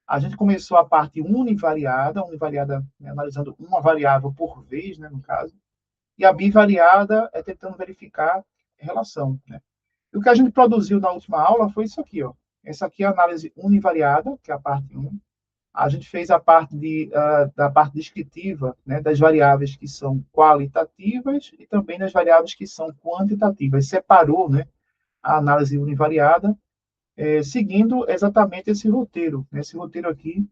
A gente começou a parte univariada, né, analisando uma variável por vez, né, no caso, e a bivariada é tentando verificar relação, né? E o que a gente produziu na última aula foi isso aqui, ó. Essa aqui é a análise univariada, que é a parte 1. A gente fez a parte da parte descritiva, né, das variáveis que são qualitativas e também das variáveis que são quantitativas. Separou, né, a análise univariada, seguindo exatamente esse roteiro, né, esse roteiro aqui,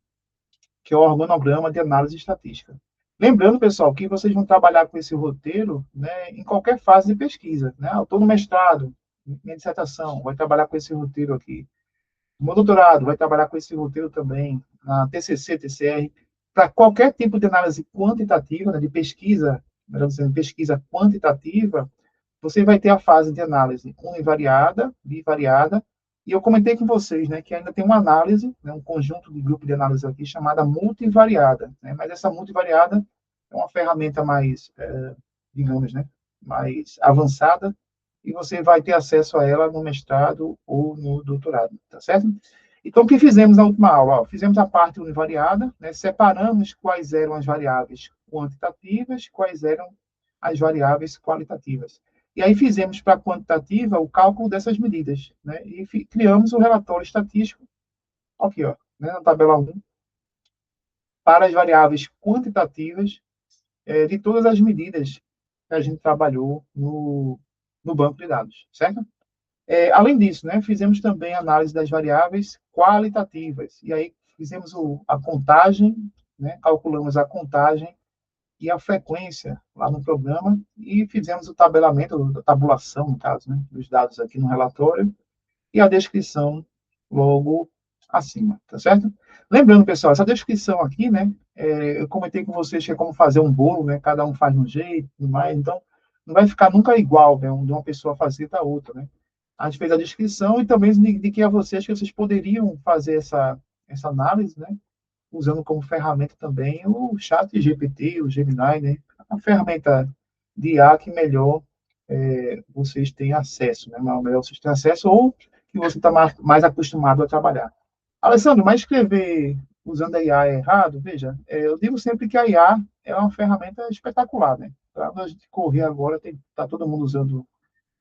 que é o organograma de análise estatística. Lembrando, pessoal, que vocês vão trabalhar com esse roteiro, né, em qualquer fase de pesquisa. Né? Eu estou no mestrado, minha dissertação, vai trabalhar com esse roteiro aqui. O meu doutorado vai trabalhar com esse roteiro também, na TCC, TCR, para qualquer tipo de análise quantitativa, né, de pesquisa, melhor dizendo, pesquisa quantitativa, você vai ter a fase de análise univariada, bivariada, e eu comentei com vocês, né, que ainda tem uma análise, né, um conjunto de grupo de análise aqui chamada multivariada, né, mas essa multivariada é uma ferramenta mais, digamos, né, mais avançada, e você vai ter acesso a ela no mestrado ou no doutorado, tá certo? Então, o que fizemos na última aula? Ó, fizemos a parte univariada, né, separamos quais eram as variáveis quantitativas, quais eram as variáveis qualitativas. E aí fizemos para a quantitativa o cálculo dessas medidas, né, e criamos o relatório estatístico, aqui, ó, né, na tabela 1, para as variáveis quantitativas de todas as medidas que a gente trabalhou no banco de dados, certo? Além disso, né, fizemos também análise das variáveis qualitativas. E aí fizemos a contagem, né, calculamos a contagem e a frequência lá no programa e fizemos o tabelamento, a tabulação, no caso, né, dos dados aqui no relatório e a descrição logo acima, tá certo? Lembrando, pessoal, essa descrição aqui, né, eu comentei com vocês que é como fazer um bolo, né, cada um faz de um jeito, tudo mais, então não vai ficar nunca igual, né, de uma pessoa fazer da outra, né? A gente fez a descrição e também indiquei a vocês que vocês poderiam fazer essa análise, né, usando como ferramenta também o chat GPT, o Gemini, né, a ferramenta de IA que melhor vocês têm acesso, né, melhor vocês têm acesso ou que você está mais acostumado a trabalhar. Alessandro, mas escrever usando a IA é errado? Veja, eu digo sempre que a IA é uma ferramenta espetacular, né? Para a gente correr agora, está todo mundo usando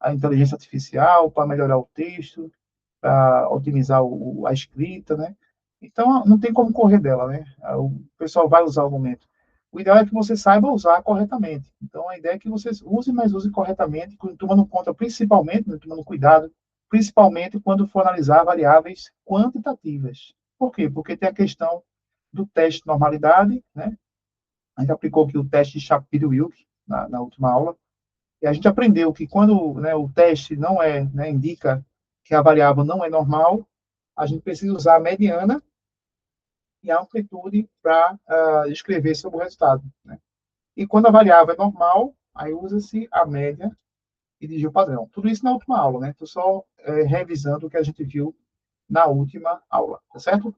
a inteligência artificial para melhorar o texto, para otimizar a escrita, né? Então, não tem como correr dela, né? O pessoal vai usar o momento. O ideal é que você saiba usar corretamente. Então, a ideia é que você use, mas use corretamente, tomando conta, principalmente, né, tomando cuidado, principalmente quando for analisar variáveis quantitativas. Por quê? Porque tem a questão do teste de normalidade, né? A gente aplicou aqui o teste de Shapiro-Wilk na última aula, e a gente aprendeu que quando, né, o teste não né, indica que a variável não é normal, a gente precisa usar a mediana e a amplitude para escrever sobre o resultado. Né? E quando a variável é normal, aí usa-se a média e digir o padrão. Tudo isso na última aula, né? Estou só revisando o que a gente viu na última aula, tá certo?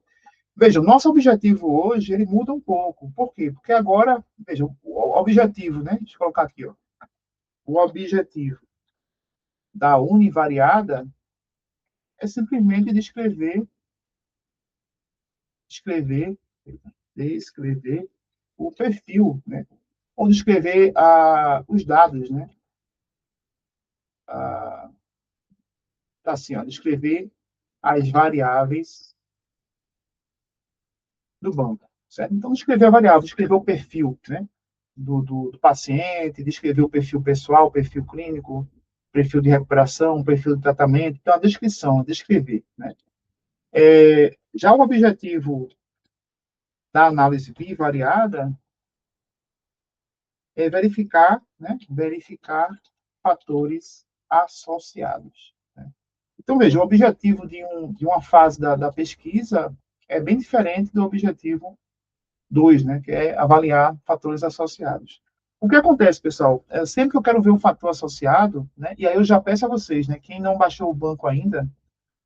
Veja, o nosso objetivo hoje, ele muda um pouco. Por quê? Porque agora, veja, o objetivo, né? Deixa eu colocar aqui, ó. O objetivo da univariada é simplesmente descrever, descrever o perfil, né? Ou descrever os dados, né? Tá assim, ó, descrever as variáveis do banco, certo? Então, descrever a variável, descrever o perfil, né? Do paciente, descrever o perfil pessoal, o perfil clínico, perfil de recuperação, perfil de tratamento. Então, a descrição, descrever, né? Já o objetivo da análise bivariada é verificar, né? Verificar fatores associados. Né? Então, veja, o objetivo de uma fase da pesquisa é bem diferente do objetivo 2, né, que é avaliar fatores associados. O que acontece, pessoal? Sempre que eu quero ver um fator associado, né, e aí eu já peço a vocês, né, quem não baixou o banco ainda,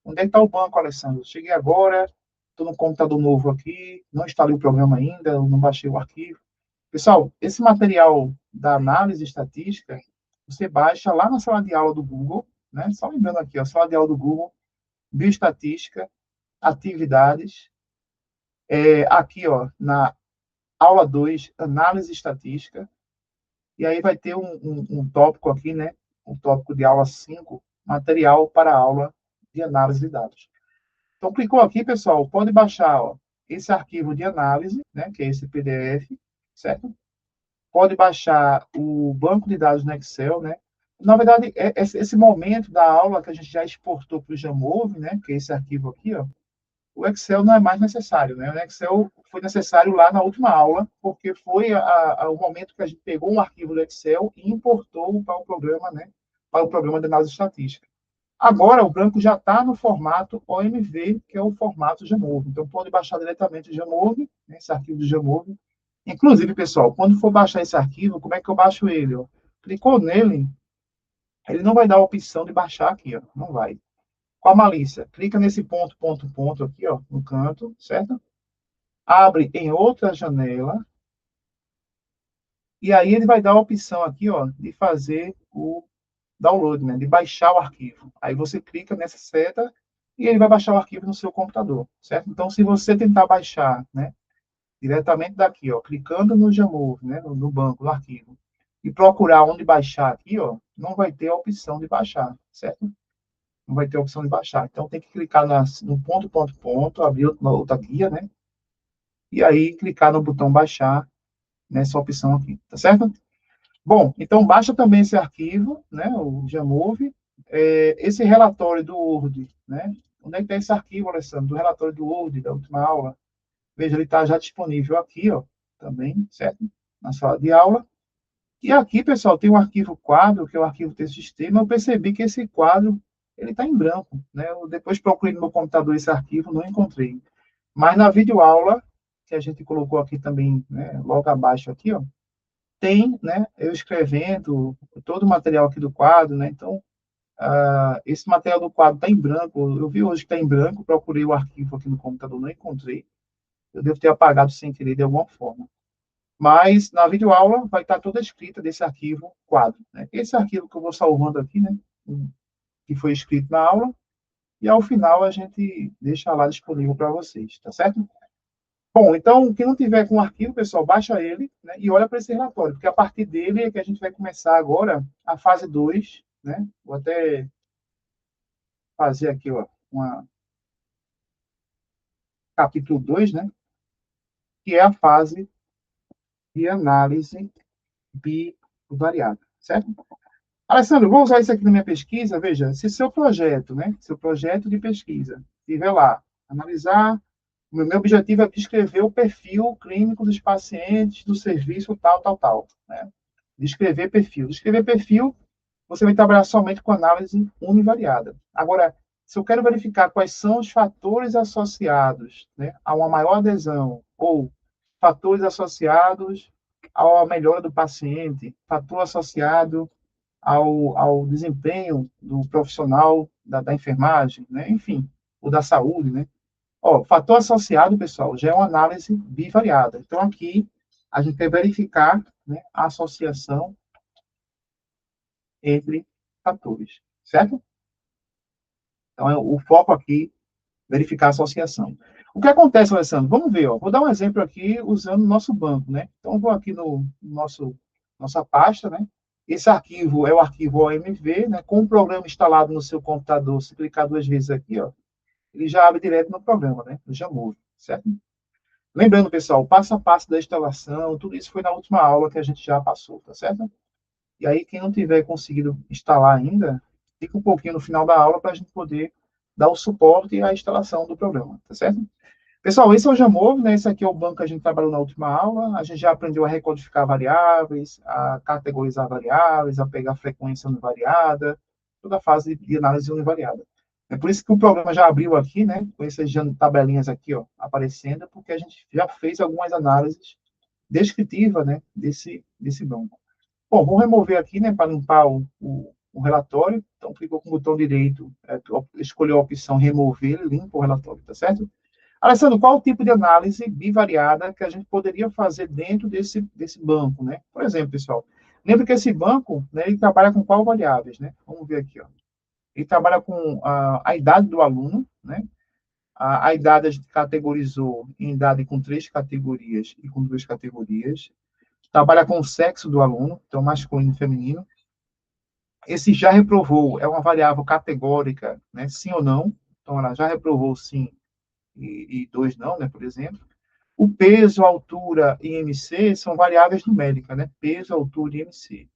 onde é que está o banco, Alessandro? Cheguei agora, estou no computador novo aqui, não instalei o programa ainda, não baixei o arquivo. Pessoal, esse material da análise estatística, você baixa lá na sala de aula do Google, né? Só lembrando aqui, a sala de aula do Google, bioestatística, atividades, Aqui, ó, na aula 2, análise estatística, e aí vai ter um tópico aqui, né? Um tópico de aula 5, material para a aula de análise de dados. Então, clicou aqui, pessoal, pode baixar, ó, esse arquivo de análise, né? Que é esse PDF, certo? Pode baixar o banco de dados no Excel, né? Na verdade, esse momento da aula que a gente já exportou para o Jamove, né? Que é esse arquivo aqui, ó. O Excel não é mais necessário, né? O Excel foi necessário lá na última aula, porque foi o momento que a gente pegou um arquivo do Excel e importou para o programa, né? Para o programa de análise estatística. Agora, o branco já está no formato OMV, que é o formato Jamove. Então, pode baixar diretamente o Jamove, né, esse arquivo do Jamove. Inclusive, pessoal, quando for baixar esse arquivo, como é que eu baixo ele? Ó? Clicou nele, ele não vai dar a opção de baixar aqui, ó. Não vai. Com a malícia, clica nesse ponto aqui, ó, no canto, certo? Abre em outra janela, e aí ele vai dar a opção aqui, ó, de fazer o download, né, de baixar o arquivo. Aí você clica nessa seta e ele vai baixar o arquivo no seu computador, certo? Então, se você tentar baixar, né, diretamente daqui, ó, clicando no Jamove, né, no banco, no arquivo, e procurar onde baixar aqui, ó, não vai ter a opção de baixar, certo? Não vai ter a opção de baixar. Então, tem que clicar no abrir outra guia, né? E aí clicar no botão baixar nessa opção aqui, tá certo? Bom, então baixa também esse arquivo, né, o Jamove, esse relatório do Word, né? Onde é que está esse arquivo, Alessandro? Do relatório do Word, da última aula. Veja, ele está já disponível aqui, ó, também, certo? Na sala de aula. E aqui, pessoal, tem um arquivo quadro, que é o arquivo texto sistema. Eu percebi que esse quadro, ele está em branco, né? Eu depois procurei no meu computador esse arquivo, não encontrei. Mas na videoaula, que a gente colocou aqui também, né, logo abaixo aqui, ó, tem, né, eu escrevendo todo o material aqui do quadro, né? Então, esse material do quadro está em branco. Eu vi hoje que está em branco, procurei o arquivo aqui no computador, não encontrei. Eu devo ter apagado sem querer de alguma forma. Mas na videoaula vai estar toda a escrita desse arquivo quadro, né? Esse arquivo que eu vou salvando aqui, né, que foi escrito na aula, e ao final a gente deixa lá disponível para vocês, tá certo? Bom, então, quem não tiver com o arquivo, pessoal, baixa ele, né, e olha para esse relatório, porque a partir dele é que a gente vai começar agora a fase 2, né? Vou até fazer aqui, ó, capítulo 2, né? Que é a fase de análise bivariada, certo? Alessandro, vou usar isso aqui na minha pesquisa. Veja, se seu projeto, né? Seu projeto de pesquisa, tiver lá, analisar. O meu objetivo é descrever o perfil clínico dos pacientes do serviço tal, tal, tal. Né? Descrever perfil. Descrever perfil, você vai trabalhar somente com análise univariada. Agora, se eu quero verificar quais são os fatores associados, né, a uma maior adesão ou fatores associados à melhora do paciente, fator associado ao desempenho do profissional da enfermagem, né? Enfim, ou da saúde, né? Ó, fator associado, pessoal, já é uma análise bivariada. Então, aqui, a gente quer verificar, né, a associação entre fatores, certo? Então, o foco aqui, verificar a associação. O que acontece, Alessandro? Vamos ver, ó. Vou dar um exemplo aqui usando o nosso banco, né? Então, vou aqui no nossa pasta, né? Esse arquivo é o arquivo OMV, né? Com o programa instalado no seu computador, se clicar duas vezes aqui, ó, ele já abre direto no programa, né? No Jamove, certo? Lembrando, pessoal, o passo a passo da instalação, tudo isso foi na última aula que a gente já passou, tá certo? E aí, quem não tiver conseguido instalar ainda, fica um pouquinho no final da aula para a gente poder dar o suporte à instalação do programa, tá certo? Pessoal, esse é o Jamove, né? Esse aqui é o banco que a gente trabalhou na última aula. A gente já aprendeu a recodificar variáveis, a categorizar variáveis, a pegar frequência univariada, toda a fase de análise univariada. É por isso que o programa já abriu aqui, né? Com essas tabelinhas aqui, ó, aparecendo, porque a gente já fez algumas análises descritivas, né? Desse banco. Bom, vou remover aqui, né? Para limpar o relatório. Então, clicou com o botão direito, escolheu a opção remover, limpa o relatório, tá certo? Alessandro, qual o tipo de análise bivariada que a gente poderia fazer dentro desse banco, né? Por exemplo, pessoal, lembra que esse banco, né, ele trabalha com qual variáveis, né? Vamos ver aqui, ó. Ele trabalha com a idade do aluno, né? A idade a gente categorizou em idade com 3 categorias e com 2 categorias. Trabalha com o sexo do aluno, então masculino e feminino. Esse já reprovou é uma variável categórica, né, sim ou não. Então, ela já reprovou sim e 2 não, né, por exemplo. O peso, altura e MC são variáveis numéricas, né? Peso, altura e MC.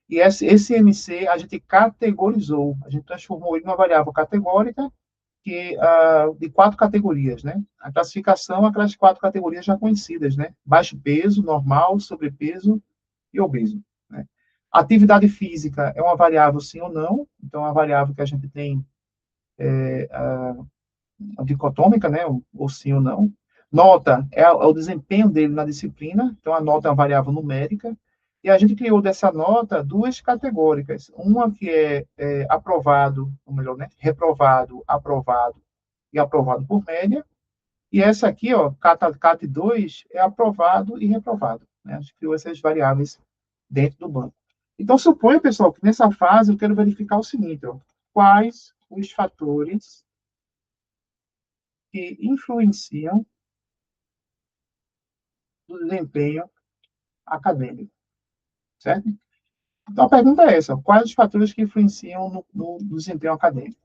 E esse MC a gente categorizou, a gente transformou ele numa variável categórica de 4 categorias, né? A classificação, aquelas 4 categorias já conhecidas, né? Baixo peso, normal, sobrepeso e obeso, né? Atividade física é uma variável sim ou não, então é uma variável que a gente tem dicotômica, né? Ou sim ou não. Nota é o desempenho dele na disciplina, então a nota é uma variável numérica, e a gente criou dessa nota 2 categóricas, uma que é aprovado, ou melhor, né? Reprovado, aprovado e aprovado por média, e essa aqui, ó, CAT 2, é aprovado e reprovado, né? A gente criou essas variáveis dentro do banco. Então, suponha, pessoal, que nessa fase eu quero verificar o seguinte, ó, quais os fatores que influenciam no desempenho acadêmico, certo? Então, a pergunta é essa: quais os fatores que influenciam no desempenho acadêmico?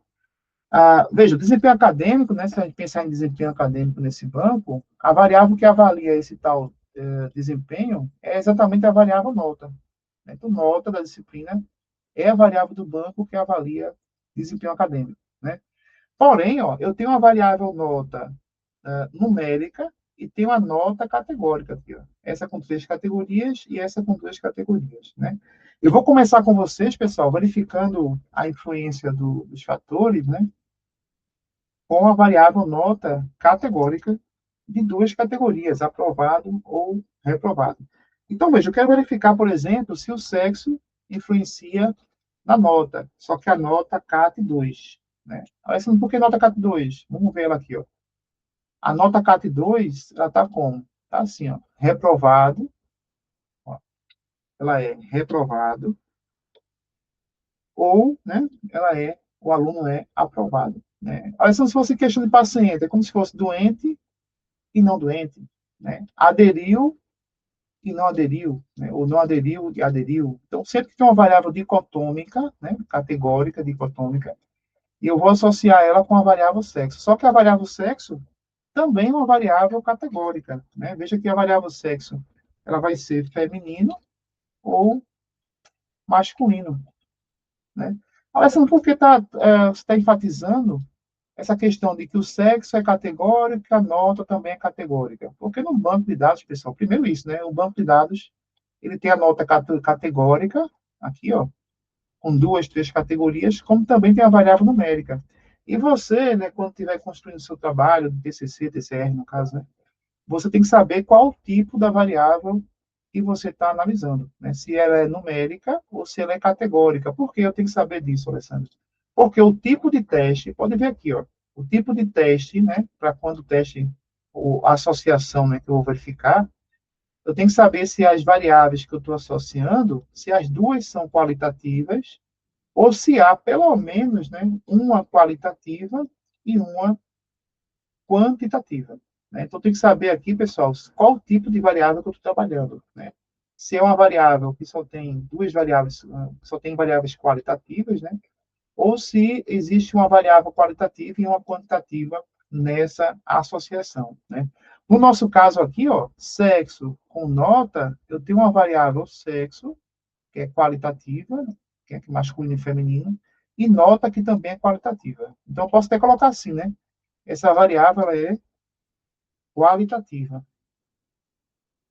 Veja, o desempenho acadêmico, né, se a gente pensar em desempenho acadêmico nesse banco, a variável que avalia esse tal desempenho é exatamente a variável nota, né? Então, nota da disciplina é a variável do banco que avalia desempenho acadêmico, né? Porém, ó, eu tenho uma variável nota numérica e tem uma nota categórica aqui, ó. Essa com 3 categorias e essa com 2 categorias, né? Eu vou começar com vocês, pessoal, verificando a influência dos fatores, né? Com a variável nota categórica de 2 categorias, aprovado ou reprovado. Então, veja, eu quero verificar, por exemplo, se o sexo influencia na nota, só que a nota CAT 2, né? Por que nota CAT 2? Vamos ver ela aqui, ó. A nota CAT 2, ela está como? Está assim, ó, reprovado, ó, ela é reprovado, ou, né, o aluno é aprovado, né? Olha, se fosse questão de paciente, é como se fosse doente e não doente, né? Aderiu e não aderiu, né? Ou não aderiu e aderiu. Então, sempre que tem uma variável dicotômica, né, categórica, dicotômica, e eu vou associar ela com a variável sexo. Só que a variável sexo também é uma variável categórica, né? Veja que a variável sexo ela vai ser feminino ou masculino, né? Alessandro, por que você está enfatizando essa questão de que o sexo é categórico, a nota também é categórica? Porque no banco de dados, pessoal, primeiro isso, né? O banco de dados ele tem a nota categórica aqui, ó, com 2, 3 categorias, como também tem a variável numérica. E você, né, quando estiver construindo seu trabalho, de TCC, TCR, no caso, né, você tem que saber qual o tipo da variável que você está analisando, né? Se ela é numérica ou se ela é categórica. Por que eu tenho que saber disso, Alessandro? Porque o tipo de teste, pode ver aqui, ó, o tipo de teste, né, para quando o teste, ou a associação, né, que eu vou verificar, eu tenho que saber se as variáveis que eu estou associando, se as duas são qualitativas, ou se há pelo menos, né, uma qualitativa e uma quantitativa, né? Então, tem que saber aqui, pessoal, qual o tipo de variável que eu estou trabalhando, né? Se é uma variável que só tem duas variáveis, só tem variáveis qualitativas, né? Ou se existe uma variável qualitativa e uma quantitativa nessa associação, né? No nosso caso aqui, ó, sexo com nota, eu tenho uma variável sexo, que é qualitativa, que é masculino e feminino, e nota, que também é qualitativa. Então, eu posso até colocar assim, né? Essa variável ela é qualitativa.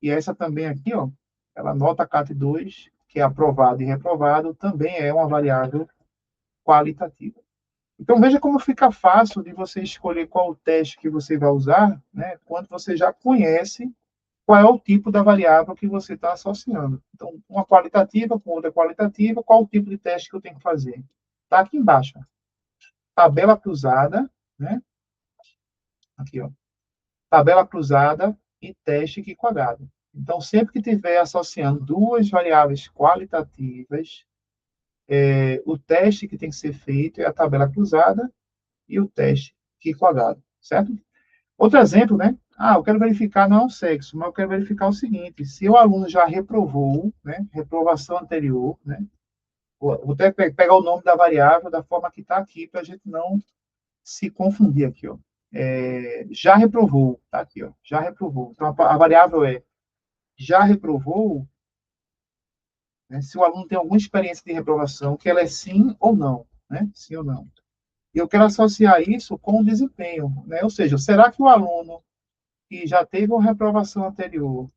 E essa também aqui, ó, ela nota CAT 2, que é aprovado e reprovado, também é uma variável qualitativa. Então, veja como fica fácil de você escolher qual o teste que você vai usar, né, quando você já conhece qual é o tipo da variável que você está associando. Então, uma qualitativa com outra qualitativa, qual o tipo de teste que eu tenho que fazer? Está aqui embaixo. Tabela cruzada, né? Aqui, ó. Tabela cruzada e teste que quadrado. Então, sempre que tiver associando duas variáveis qualitativas, o teste que tem que ser feito é a tabela cruzada e o teste que quadrado, certo? Outro exemplo, né? Eu quero verificar não é o sexo, mas eu quero verificar o seguinte: se o aluno já reprovou, né? Reprovação anterior, né? Vou até pegar o nome da variável da forma que está aqui, para a gente não se confundir aqui, ó. Já reprovou, tá aqui, ó. Já reprovou. Então, a variável é já reprovou, né? Se o aluno tem alguma experiência de reprovação, que ela é sim ou não, né? Sim ou não. E eu quero associar isso com o desempenho, né? Ou seja, será que o aluno que já teve uma reprovação anterior,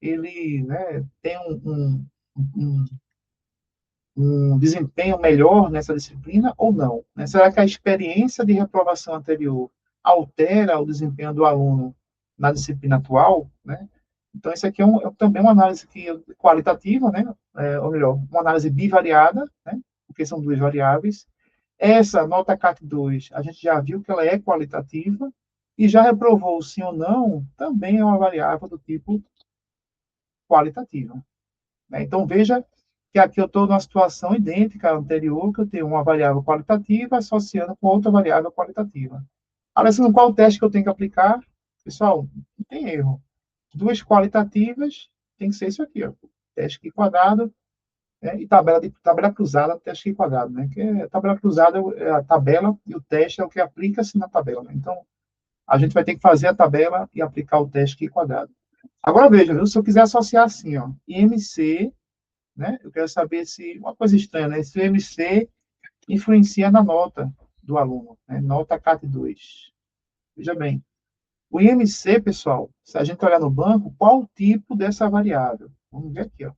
ele, né, tem um, um desempenho melhor nessa disciplina ou não? Né? Será que a experiência de reprovação anterior altera o desempenho do aluno na disciplina atual? Né? Então, isso aqui também uma análise qualitativa, né? Ou melhor, uma análise bivariada, né? Porque são duas variáveis. Essa nota CAT2, a gente já viu que ela é qualitativa, e já reprovou sim ou não, também é uma variável do tipo qualitativa. Né? Então, veja que aqui eu estou numa situação idêntica à anterior, que eu tenho uma variável qualitativa associando com outra variável qualitativa. Alessandro, qual o teste que eu tenho que aplicar? Pessoal, não tem erro. Duas qualitativas, tem que ser isso aqui, ó. Teste aqui quadrado, né? E tabela cruzada, teste aqui quadrado, né? Que a tabela cruzada é a tabela e o teste é o que aplica-se na tabela. Né? Então, a gente vai ter que fazer a tabela e aplicar o teste aqui quadrado. Agora veja, viu? Se eu quiser associar assim, ó, IMC, né? Eu quero saber se, uma coisa estranha, né? Se o IMC influencia na nota do aluno, né? Nota CAT2. Veja bem, o IMC, pessoal, se a gente olhar no banco, qual o tipo dessa variável? Vamos ver aqui, ó.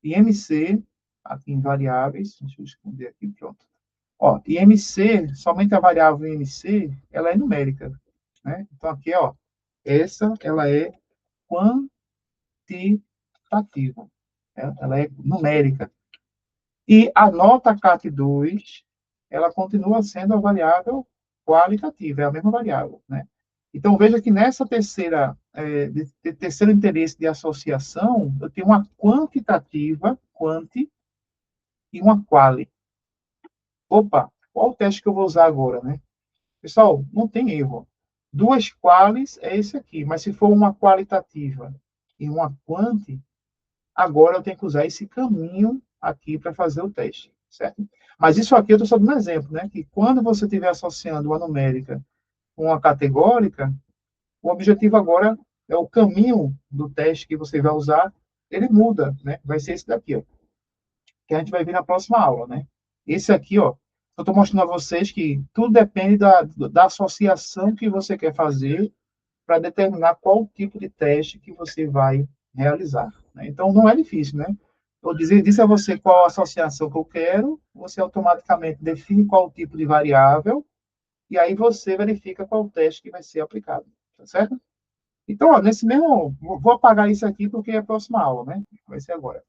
IMC, aqui em variáveis, deixa eu esconder aqui, pronto. Ó, IMC, somente a variável IMC, ela é numérica, né? Então, aqui, ó, essa, ela é quantitativa, né? Ela é numérica. E a nota CAT2, ela continua sendo a variável qualitativa, é a mesma variável, né? Então, veja que nessa terceiro interesse de associação, eu tenho uma quantitativa, quanti, e uma quali. Opa, qual o teste que eu vou usar agora, né? Pessoal, não tem erro. Duas qualis é esse aqui, mas se for uma qualitativa e uma quanti, agora eu tenho que usar esse caminho aqui para fazer o teste, certo? Mas isso aqui eu estou só dando um exemplo, né? Que quando você estiver associando uma numérica com uma categórica, o objetivo agora é o caminho do teste que você vai usar, ele muda, né? Vai ser esse daqui, ó, que a gente vai ver na próxima aula, né? Esse aqui, ó, eu estou mostrando a vocês que tudo depende da associação que você quer fazer para determinar qual tipo de teste que você vai realizar. Né? Então, não é difícil, né? Eu disse a você qual a associação que eu quero, você automaticamente define qual tipo de variável, e aí você verifica qual teste que vai ser aplicado. Tá certo? Então, ó, nesse mesmo. Vou apagar isso aqui porque é a próxima aula, né? Vai ser agora.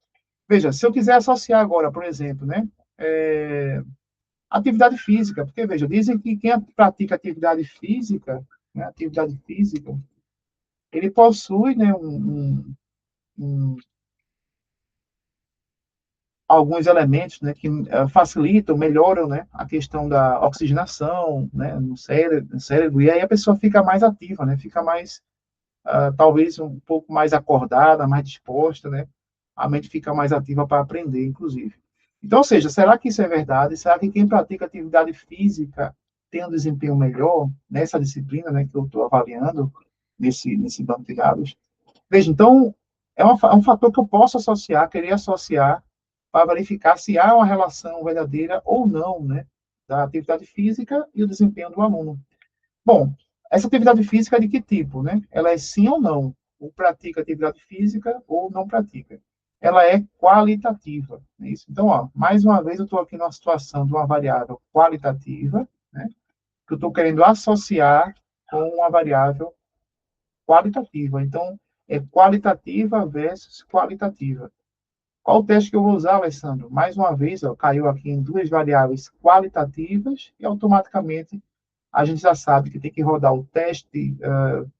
Veja, se eu quiser associar agora, por exemplo, né? Atividade física, porque, veja, dizem que quem pratica atividade física, ele possui, né, alguns elementos, né, que facilitam, melhoram, né, a questão da oxigenação, né, no cérebro, e aí a pessoa fica mais ativa, né, fica mais, talvez um pouco mais acordada, mais disposta, né, a mente fica mais ativa para aprender, inclusive. Então, ou seja, será que isso é verdade? Será que quem pratica atividade física tem um desempenho melhor nessa disciplina, né, que eu estou avaliando nesse banco de dados? Veja, então, é um fator que eu posso associar, querer associar, para verificar se há uma relação verdadeira ou não, né, da atividade física e o desempenho do aluno. Bom, essa atividade física é de que tipo, né? Ela é sim ou não? Ou pratica atividade física ou não pratica. Ela é qualitativa, é isso? Então, ó, mais uma vez eu estou aqui numa situação de uma variável qualitativa, né, que eu estou querendo associar com uma variável qualitativa. Então, é qualitativa versus qualitativa. Qual o teste que eu vou usar, Alessandro? Mais uma vez, ó, caiu aqui em duas variáveis qualitativas e automaticamente a gente já sabe que tem que rodar o teste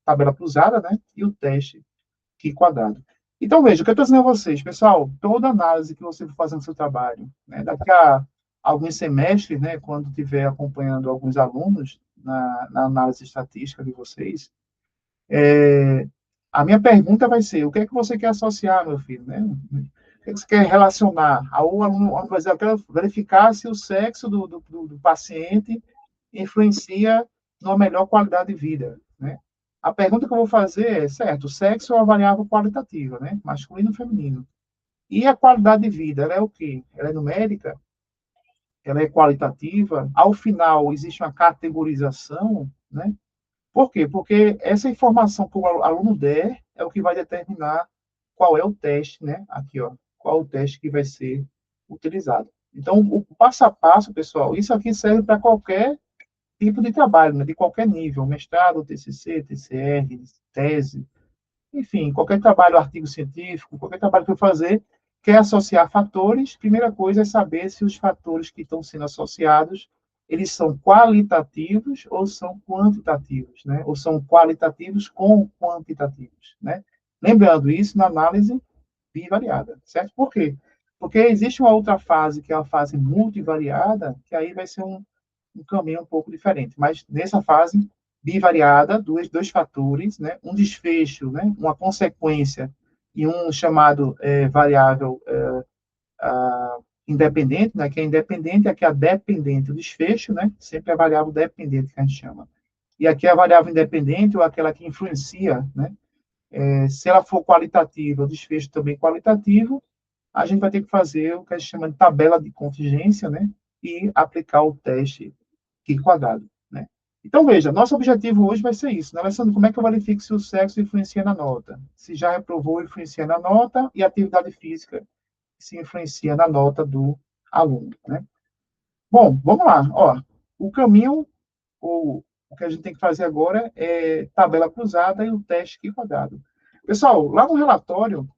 tabela cruzada, né? E o teste aqui quadrado. Então, veja, o que eu estou dizendo a vocês, pessoal, toda análise que você for fazer no seu trabalho, né, daqui a alguns semestres, né, quando estiver acompanhando alguns alunos na análise estatística de vocês, a minha pergunta vai ser: o que é que você quer associar, meu filho, né? O que é que você quer relacionar? O aluno vai dizer: eu quero verificar se o sexo do paciente influencia numa melhor qualidade de vida, né? A pergunta que eu vou fazer é: certo, o sexo é uma variável qualitativa, né? Masculino e feminino. E a qualidade de vida, ela é o quê? Ela é numérica? Ela é qualitativa? Ao final, existe uma categorização, né? Por quê? Porque essa informação que o aluno der é o que vai determinar qual é o teste, né? Aqui, ó, qual o teste que vai ser utilizado. Então, o passo a passo, pessoal, isso aqui serve para qualquer tipo de trabalho, né? De qualquer nível, mestrado, TCC, TCR, tese, enfim, qualquer trabalho, artigo científico, qualquer trabalho que eu fazer, quer associar fatores, primeira coisa é saber se os fatores que estão sendo associados, eles são qualitativos ou são quantitativos, né? Ou são qualitativos com quantitativos, né? Lembrando isso na análise bivariada, certo? Por quê? Porque existe uma outra fase, que é a fase multivariada, que aí vai ser um caminho um pouco diferente. Mas nessa fase bivariada, dois fatores, né? Um desfecho, né? Uma consequência e um chamado variável independente, né? Que é independente, aqui é a dependente, o desfecho, né? Sempre é a variável dependente que a gente chama. E aqui é a variável independente, ou aquela que influencia, né? Se ela for qualitativa, o desfecho também qualitativo, a gente vai ter que fazer o que a gente chama de tabela de contingência, né? E aplicar o teste Q quadrado, né? Então, veja, nosso objetivo hoje vai ser isso, né, Alessandro? Como é que eu verifico se o sexo influencia na nota? Se já reprovou, influencia na nota, e a atividade física se influencia na nota do aluno, né? Bom, vamos lá. Ó, o caminho, o que a gente tem que fazer agora é tabela cruzada e o teste Q quadrado. Pessoal, lá no relatório,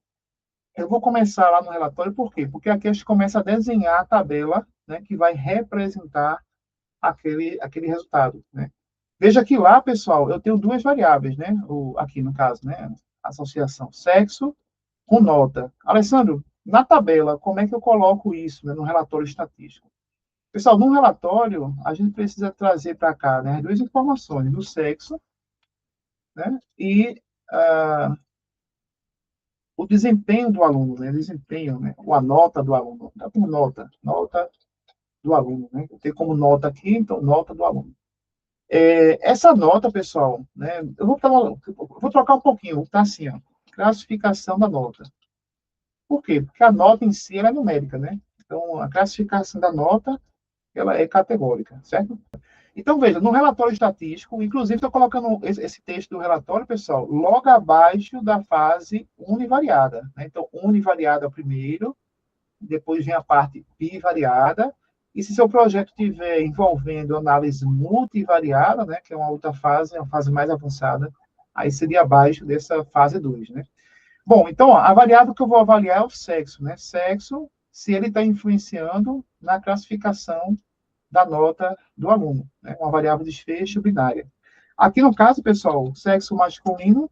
eu vou começar lá no relatório, por quê? Porque aqui a gente começa a desenhar a tabela, né, que vai representar aquele resultado, né? Veja que lá, pessoal, eu tenho duas variáveis, né? Aqui no caso, né? Associação sexo com nota. Alessandro, na tabela, como é que eu coloco isso, né, no relatório estatístico? Pessoal, no relatório, a gente precisa trazer para cá, né, as duas informações, do sexo, né, e o desempenho do aluno, né, desempenho, né, ou a nota do aluno. Dá como nota do aluno, né? Eu tenho como nota aqui, então, nota do aluno. Essa nota, pessoal, né, eu vou trocar um pouquinho, tá assim, ó, classificação da nota. Por quê? Porque a nota em si ela é numérica, né? Então, a classificação da nota ela é categórica, certo? Então, veja, no relatório estatístico, inclusive estou colocando esse texto do relatório, pessoal, logo abaixo da fase univariada, né? Então, univariada primeiro, depois vem a parte bivariada, e se seu projeto estiver envolvendo análise multivariada, né, que é uma outra fase, uma fase mais avançada, aí seria abaixo dessa fase 2, né? Bom, então, ó, a variável que eu vou avaliar é o sexo, né? Sexo, se ele está influenciando na classificação da nota do aluno, né? Uma variável de desfecho binária. Aqui no caso, pessoal, sexo masculino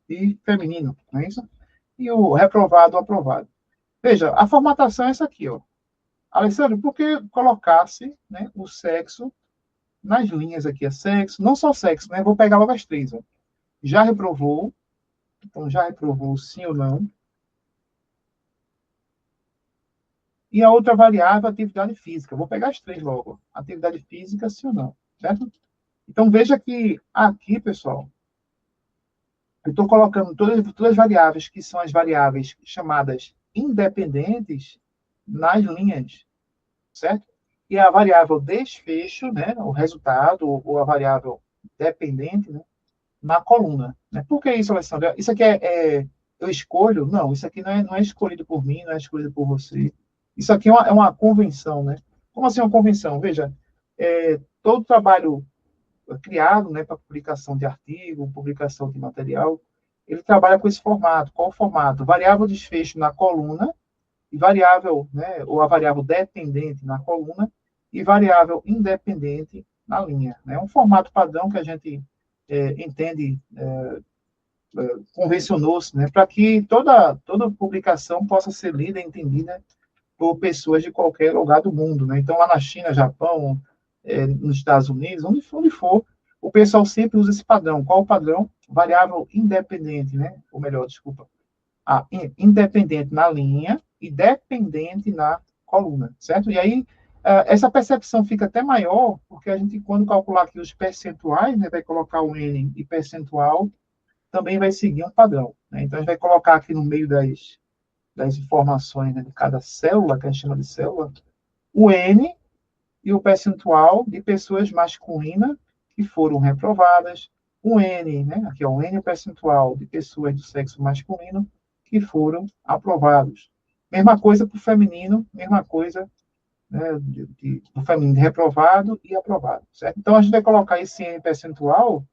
e feminino, não é isso? E o reprovado, o aprovado. Veja, a formatação é essa aqui, ó. Alessandro, por que colocasse, né, o sexo nas linhas aqui? É sexo, não só sexo, né? Vou pegar logo as três, ó. Já reprovou, então já reprovou sim ou não. E a outra variável, atividade física. Vou pegar as três logo. Atividade física, sim ou não, certo? Então, veja que aqui, pessoal, eu estou colocando todas as variáveis, que são as variáveis chamadas independentes, nas linhas, certo? E a variável desfecho, né, o resultado, ou a variável dependente, né, na coluna. Né? Por que isso, Alessandro? Isso aqui eu escolho? Não, isso aqui não é escolhido por mim, não é escolhido por você. Isso aqui é uma convenção, né? Como assim uma convenção? Veja, todo trabalho criado, né, para publicação de artigo, publicação de material, ele trabalha com esse formato. Qual o formato? Variável desfecho na coluna, e variável, né, ou a variável dependente na coluna, e variável independente na linha. É um formato padrão que a gente entende, convencionou-se, né, para que toda publicação possa ser lida e entendida por pessoas de qualquer lugar do mundo. Né? Então, lá na China, Japão, nos Estados Unidos, onde for, o pessoal sempre usa esse padrão. Qual o padrão? Variável independente, né? Ou melhor, desculpa. Independente na linha e dependente na coluna, certo? E aí, essa percepção fica até maior, porque a gente, quando calcular aqui os percentuais, né, vai colocar o N e percentual, também vai seguir um padrão. Né? Então, a gente vai colocar aqui no meio das informações, né, de cada célula, que a gente chama de célula, o N e o percentual de pessoas masculinas que foram reprovadas, o N, né, aqui é o N, o percentual de pessoas do sexo masculino que foram aprovados. Mesma coisa para o feminino, mesma coisa, né, do feminino reprovado e aprovado, certo? Então, a gente vai colocar esse N percentual,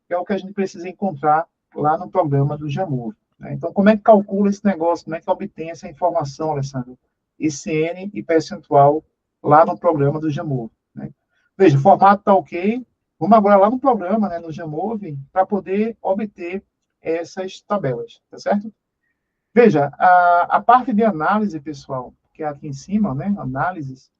que é o que a gente precisa encontrar lá no programa do Jamur. Né? Então, como é que calcula esse negócio? Como é que obtém essa informação, Alessandro? Esse N e percentual lá no programa do Jamur. Né? Veja, o formato está ok. Vamos agora lá no programa, né, no Jamove, para poder obter essas tabelas, tá certo? Veja, a parte de análise, pessoal, que é aqui em cima, né, análises,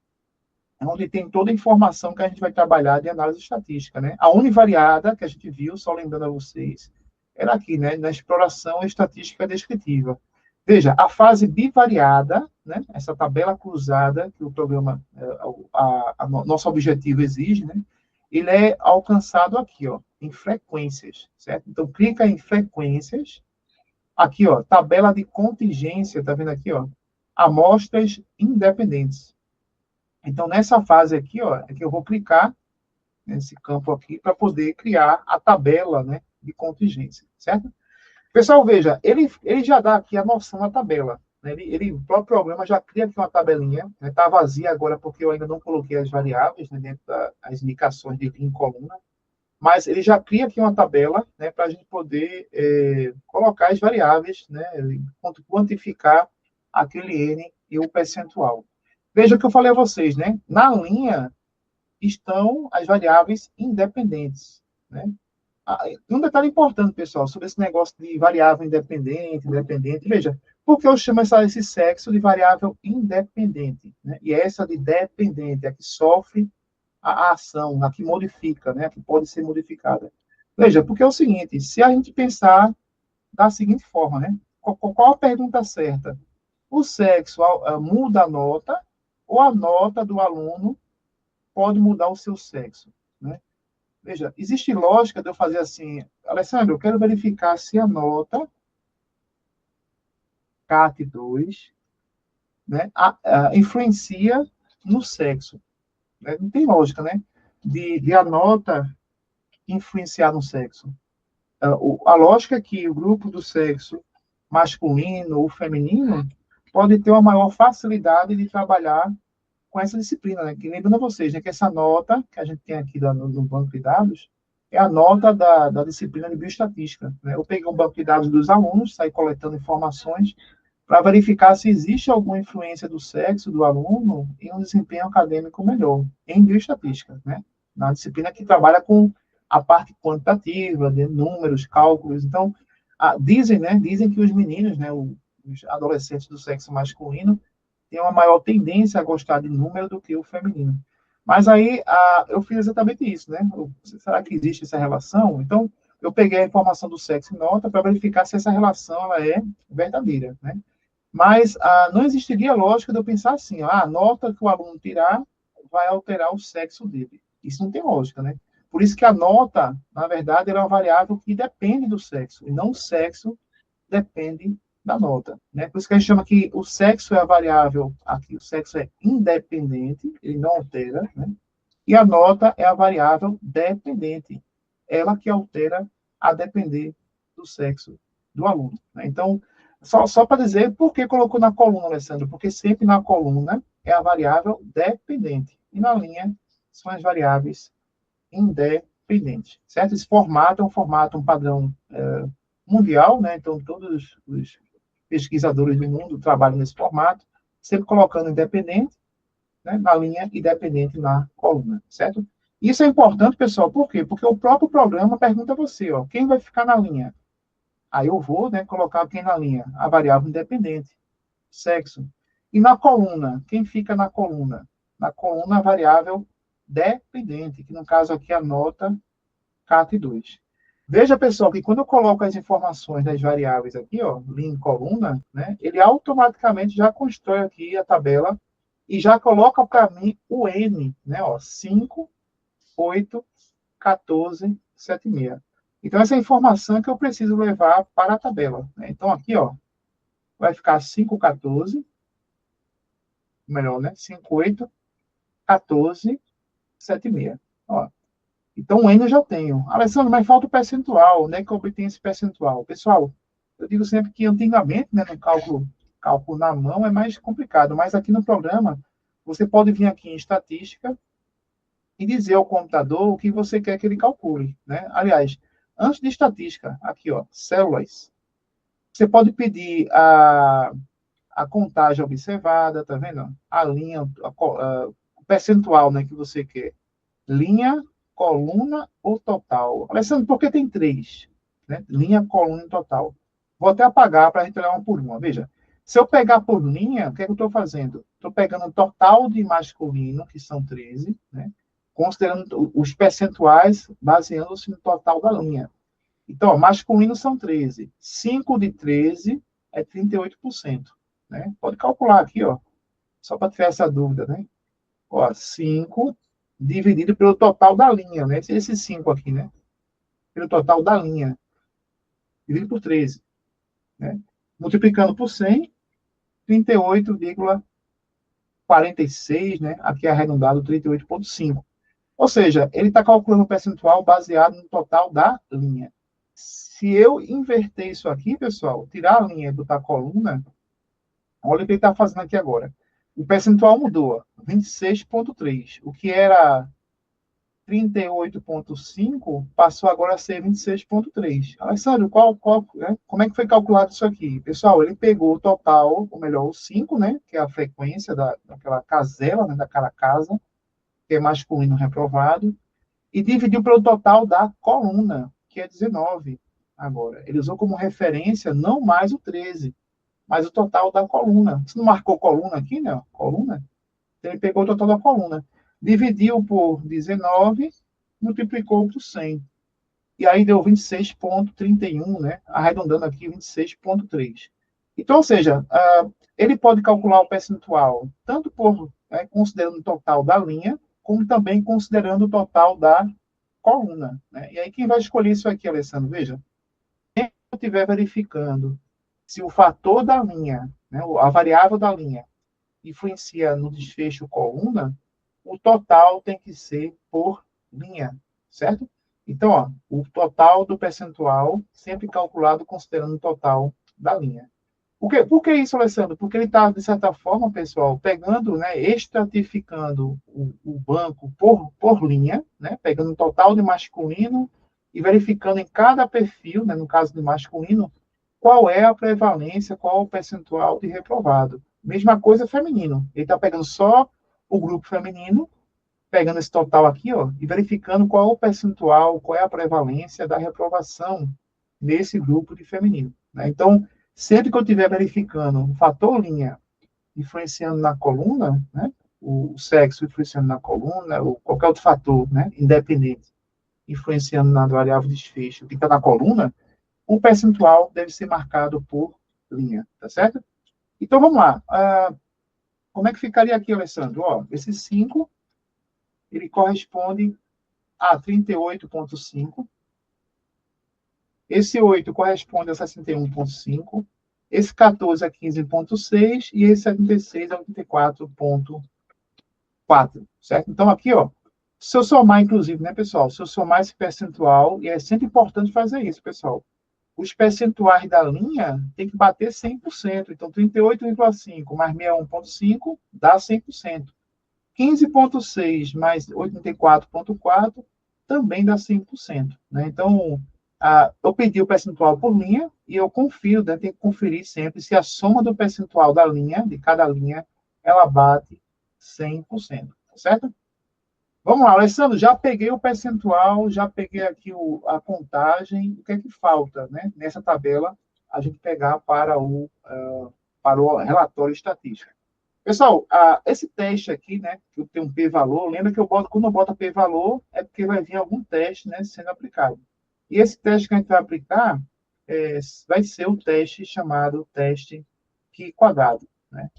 é onde tem toda a informação que a gente vai trabalhar de análise estatística, né? A univariada, que a gente viu, só lembrando a vocês, era aqui, né, na exploração estatística descritiva. Veja, a fase bivariada, né, essa tabela cruzada que o programa, nosso objetivo exige, né, ele é alcançado aqui, ó, em frequências, certo? Então, clica em frequências, aqui, ó, tabela de contingência, tá vendo aqui, ó, amostras independentes. Então, nessa fase aqui, ó, é que eu vou clicar nesse campo aqui para poder criar a tabela, né, de contingência, certo? Pessoal, veja, ele já dá aqui a noção da tabela. Né? O próprio programa já cria aqui uma tabelinha, está, né, vazia agora porque eu ainda não coloquei as variáveis, né, dentro das indicações de linha em coluna, mas ele já cria aqui uma tabela, né, para a gente poder colocar as variáveis, né, quantificar aquele N e o percentual. Veja o que eu falei a vocês, né? Na linha estão as variáveis independentes, né? Um detalhe importante, pessoal, sobre esse negócio de variável independente. Veja, por que eu chamo esse sexo de variável independente? Né? E essa de dependente, a que sofre a ação, a que modifica, né? A que pode ser modificada. Veja, porque é o seguinte, se a gente pensar da seguinte forma, né? Qual a pergunta certa? O sexo muda a nota ou a nota do aluno pode mudar o seu sexo, né? Veja, existe lógica de eu fazer assim, Alessandro, eu quero verificar se a nota CAT2, né, influencia no sexo. Né? Não tem lógica, né? De a nota influenciar no sexo. A lógica é que o grupo do sexo masculino ou feminino pode ter uma maior facilidade de trabalhar com essa disciplina, né? Que lembrando a vocês, né, que essa nota que a gente tem aqui no banco de dados é a nota da disciplina de bioestatística. Né? Eu peguei um banco de dados dos alunos, saí coletando informações para verificar se existe alguma influência do sexo do aluno em um desempenho acadêmico melhor, em bioestatística, né? Na disciplina que trabalha com a parte quantitativa, de números, cálculos. Então, dizem que os meninos, né, os adolescentes do sexo masculino, tem uma maior tendência a gostar de número do que o feminino. Mas aí eu fiz exatamente isso, né? Será que existe essa relação? Então, eu peguei a informação do sexo em nota para verificar se essa relação ela é verdadeira, né? Mas não existiria lógica de eu pensar assim, a nota que o aluno tirar vai alterar o sexo dele. Isso não tem lógica, né? Por isso que a nota, na verdade, é uma variável que depende do sexo, e não o sexo depende da nota. Né? Por isso que a gente chama que o sexo é a variável, aqui o sexo é independente, ele não altera, né? E a nota é a variável dependente, ela que altera a depender do sexo do aluno. Né? Então, só para dizer por que colocou na coluna, Alessandro, porque sempre na coluna é a variável dependente, e na linha são as variáveis independentes, certo? Esse formato é um formato, um padrão mundial, né? Então, todos os pesquisadores do mundo trabalham nesse formato, sempre colocando independente, né, na linha e dependente na coluna, certo? Isso é importante, pessoal, por quê? Porque o próprio programa pergunta a você, ó, quem vai ficar na linha? Aí eu vou, né, colocar quem na linha? A variável independente, sexo. E na coluna, quem fica na coluna? Na coluna, a variável independente, que no caso aqui é a nota CAT2. Veja, pessoal, que quando eu coloco as informações das variáveis aqui, ó, linha em coluna, né, ele automaticamente já constrói aqui a tabela e já coloca para mim o N, né, ó, 5, 8, 14, 7,6. Então, essa é a informação que eu preciso levar para a tabela, né? Então, aqui, ó, vai ficar 5, 14, melhor, né? 5, 8, 14, 7,6. Ó, então, o N eu já tenho. Alessandro, mas falta o percentual. Onde é que eu obtenho esse percentual? Pessoal, eu digo sempre que antigamente, né, no cálculo na mão é mais complicado, mas aqui no programa, você pode vir aqui em estatística e dizer ao computador o que você quer que ele calcule, né? Aliás, antes de estatística, aqui, ó, células, você pode pedir a contagem observada, tá vendo? A linha, o percentual, né, que você quer. Linha, coluna ou total? Alessandro, por que tem três? Né? Linha, coluna e total. Vou até apagar para a gente olhar uma por uma. Veja, se eu pegar por linha, o que é que eu estou fazendo? Estou pegando o total de masculino, que são 13, né? Considerando os percentuais, baseando-se no total da linha. Então, ó, masculino são 13. 5 de 13 é 38%. Né? Pode calcular aqui, ó, só para ter essa dúvida, né? Ó, 5 dividido pelo total da linha, né? Esse 5 aqui, né? Pelo total da linha, dividido por 13, né? Multiplicando por 100, 38,46, né? Aqui é arredondado 38,5. Ou seja, ele está calculando o percentual baseado no total da linha. Se eu inverter isso aqui, pessoal, tirar a linha e botar a coluna, olha o que ele está fazendo aqui agora. O percentual mudou, 26,3. O que era 38,5 passou agora a ser 26,3. Alessandro, né? Como é que foi calculado isso aqui? Pessoal, ele pegou o total, ou melhor, o 5, né? Que é a frequência daquela casela, né? Daquela casa, que é masculino reprovado, e dividiu pelo total da coluna, que é 19. Agora, ele usou como referência não mais o 13, mas o total da coluna. Você não marcou coluna aqui, né? Coluna? Então, ele pegou o total da coluna, dividiu por 19, multiplicou por 100. E aí deu 26,31, né? Arredondando aqui, 26,3. Então, ou seja, ele pode calcular o percentual tanto por considerando o total da linha, como também considerando o total da coluna. Né? E aí, quem vai escolher isso aqui, Alessandro? Veja, quem estiver verificando se o fator da linha, né, a variável da linha, influencia no desfecho coluna, o total tem que ser por linha, certo? Então, ó, o total do percentual sempre calculado considerando o total da linha. Por que isso, Alessandro? Porque ele está, de certa forma, pessoal, pegando, né, estratificando o banco por linha, né, pegando o total de masculino e verificando em cada perfil, né, no caso de masculino, qual é a prevalência, qual o percentual de reprovado. Mesma coisa feminino. Ele está pegando só o grupo feminino, pegando esse total aqui, ó, e verificando qual o percentual, qual é a prevalência da reprovação nesse grupo de feminino. Né? Então, sempre que eu estiver verificando o fator linha influenciando na coluna, né, o sexo influenciando na coluna, ou qualquer outro fator, né, independente, influenciando na variável de desfecho que está na coluna, o percentual deve ser marcado por linha, tá certo? Então, vamos lá. Como é que ficaria aqui, Alessandro? Ó, esse 5, ele corresponde a 38,5. Esse 8 corresponde a 61,5. Esse 14 a 15,6. E esse 76 a 84,4. Certo? Então, aqui, ó, se eu somar, inclusive, né, pessoal? Se eu somar esse percentual, e é sempre importante fazer isso, pessoal. Os percentuais da linha tem que bater 100%. Então, 38,5 mais 61,5 dá 100%. 15,6 mais 84,4 também dá 100%. Né? Então, eu pedi o percentual por linha e eu confiro, né, tem que conferir sempre se a soma do percentual da linha, de cada linha, ela bate 100%. Tá certo? Vamos lá, Alessandro, já peguei o percentual, já peguei aqui a contagem. O que é que falta, né, nessa tabela, a gente pegar para o relatório estatístico? Pessoal, esse teste aqui, né, que eu tenho um p-valor, lembra que quando eu boto p-valor, é porque vai vir algum teste, né, sendo aplicado. E esse teste que a gente vai aplicar vai ser o teste chamado teste Q quadrado, né?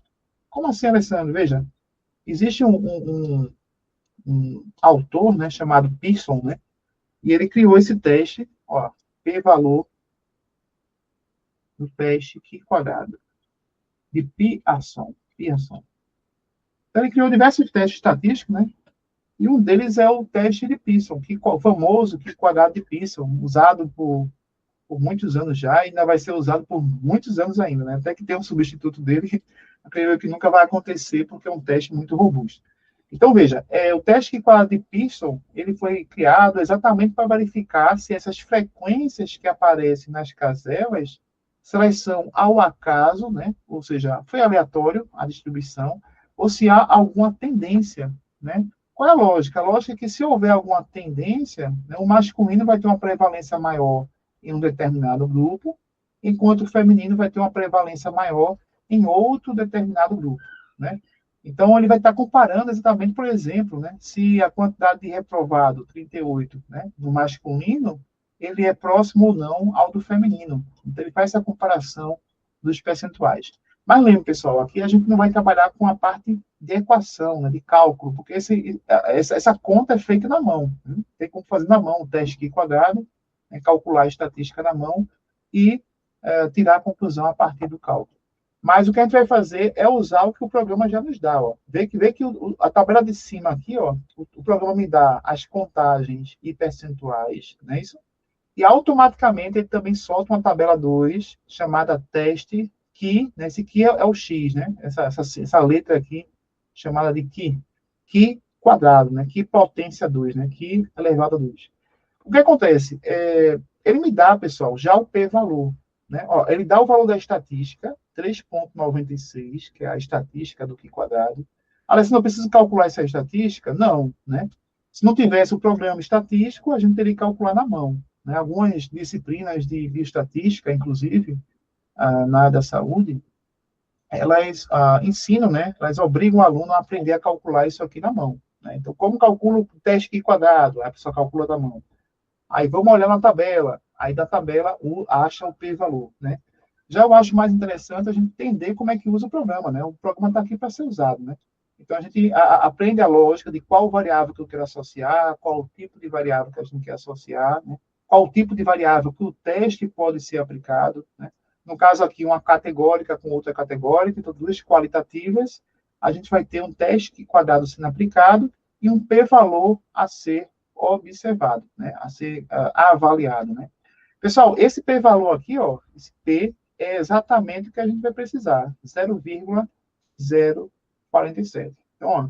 Como assim, Alessandro? Veja, existe um autor, né, chamado Pearson, né, e ele criou esse teste, ó, p-valor do teste Q quadrado, de Pearson. Então, ele criou diversos testes estatísticos, né? E um deles é o teste de Pearson, o famoso que quadrado de Pearson, usado por muitos anos já, e ainda vai ser usado por muitos anos ainda, né? Até que tem um substituto dele, acredito que nunca vai acontecer, porque é um teste muito robusto. Então, veja, o teste quadrado de Pearson, ele foi criado exatamente para verificar se essas frequências que aparecem nas caselas, se elas são ao acaso, né? Ou seja, foi aleatório a distribuição, ou se há alguma tendência, né? Qual é a lógica? A lógica é que se houver alguma tendência, né, o masculino vai ter uma prevalência maior em um determinado grupo, enquanto o feminino vai ter uma prevalência maior em outro determinado grupo, né? Então, ele vai estar comparando exatamente, por exemplo, né, se a quantidade de reprovado, 38, né, no masculino, ele é próximo ou não ao do feminino. Então, ele faz essa comparação dos percentuais. Mas lembre, pessoal, aqui a gente não vai trabalhar com a parte de equação, né, de cálculo, porque essa conta é feita na mão. Né? Tem como fazer na mão o teste Q quadrado, né, calcular a estatística na mão e tirar a conclusão a partir do cálculo. Mas o que a gente vai fazer é usar o que o programa já nos dá. Ó. Vê que a tabela de cima aqui, ó, o programa me dá as contagens e percentuais, não é isso? E automaticamente ele também solta uma tabela 2 chamada teste que, né, esse que é o X, né? Essa letra aqui chamada de que quadrado, né? Que potência 2, né? Que elevado a 2. O que acontece? Ele me dá, pessoal, já o p-valor. Né? Ó, ele dá o valor da estatística, 3,96, que é a estatística do Q quadrado. Alessandro, eu preciso calcular essa estatística? Não. Né? Se não tivesse o programa estatístico, a gente teria que calcular na mão. Né? Algumas disciplinas de bioestatística, inclusive, na área da saúde, elas ensinam, né? Elas obrigam o aluno a aprender a calcular isso aqui na mão. Né? Então, como calcula o teste Q quadrado? A pessoa calcula da mão. Aí vamos olhar na tabela. Aí da tabela acha o p-valor, né? Já eu acho mais interessante a gente entender como é que usa o programa, né? O programa está aqui para ser usado, né? Então a gente aprende a lógica de qual variável que eu quero associar, qual o tipo de variável que a gente quer associar, né? Qual o tipo de variável que o teste pode ser aplicado, né? No caso aqui, uma categórica com outra categórica, então duas qualitativas, a gente vai ter um teste quadrado sendo aplicado e um p-valor a ser observado, né? A ser avaliado, né? Pessoal, esse p-valor aqui, ó, esse p é exatamente o que a gente vai precisar, 0,047. Então, ó,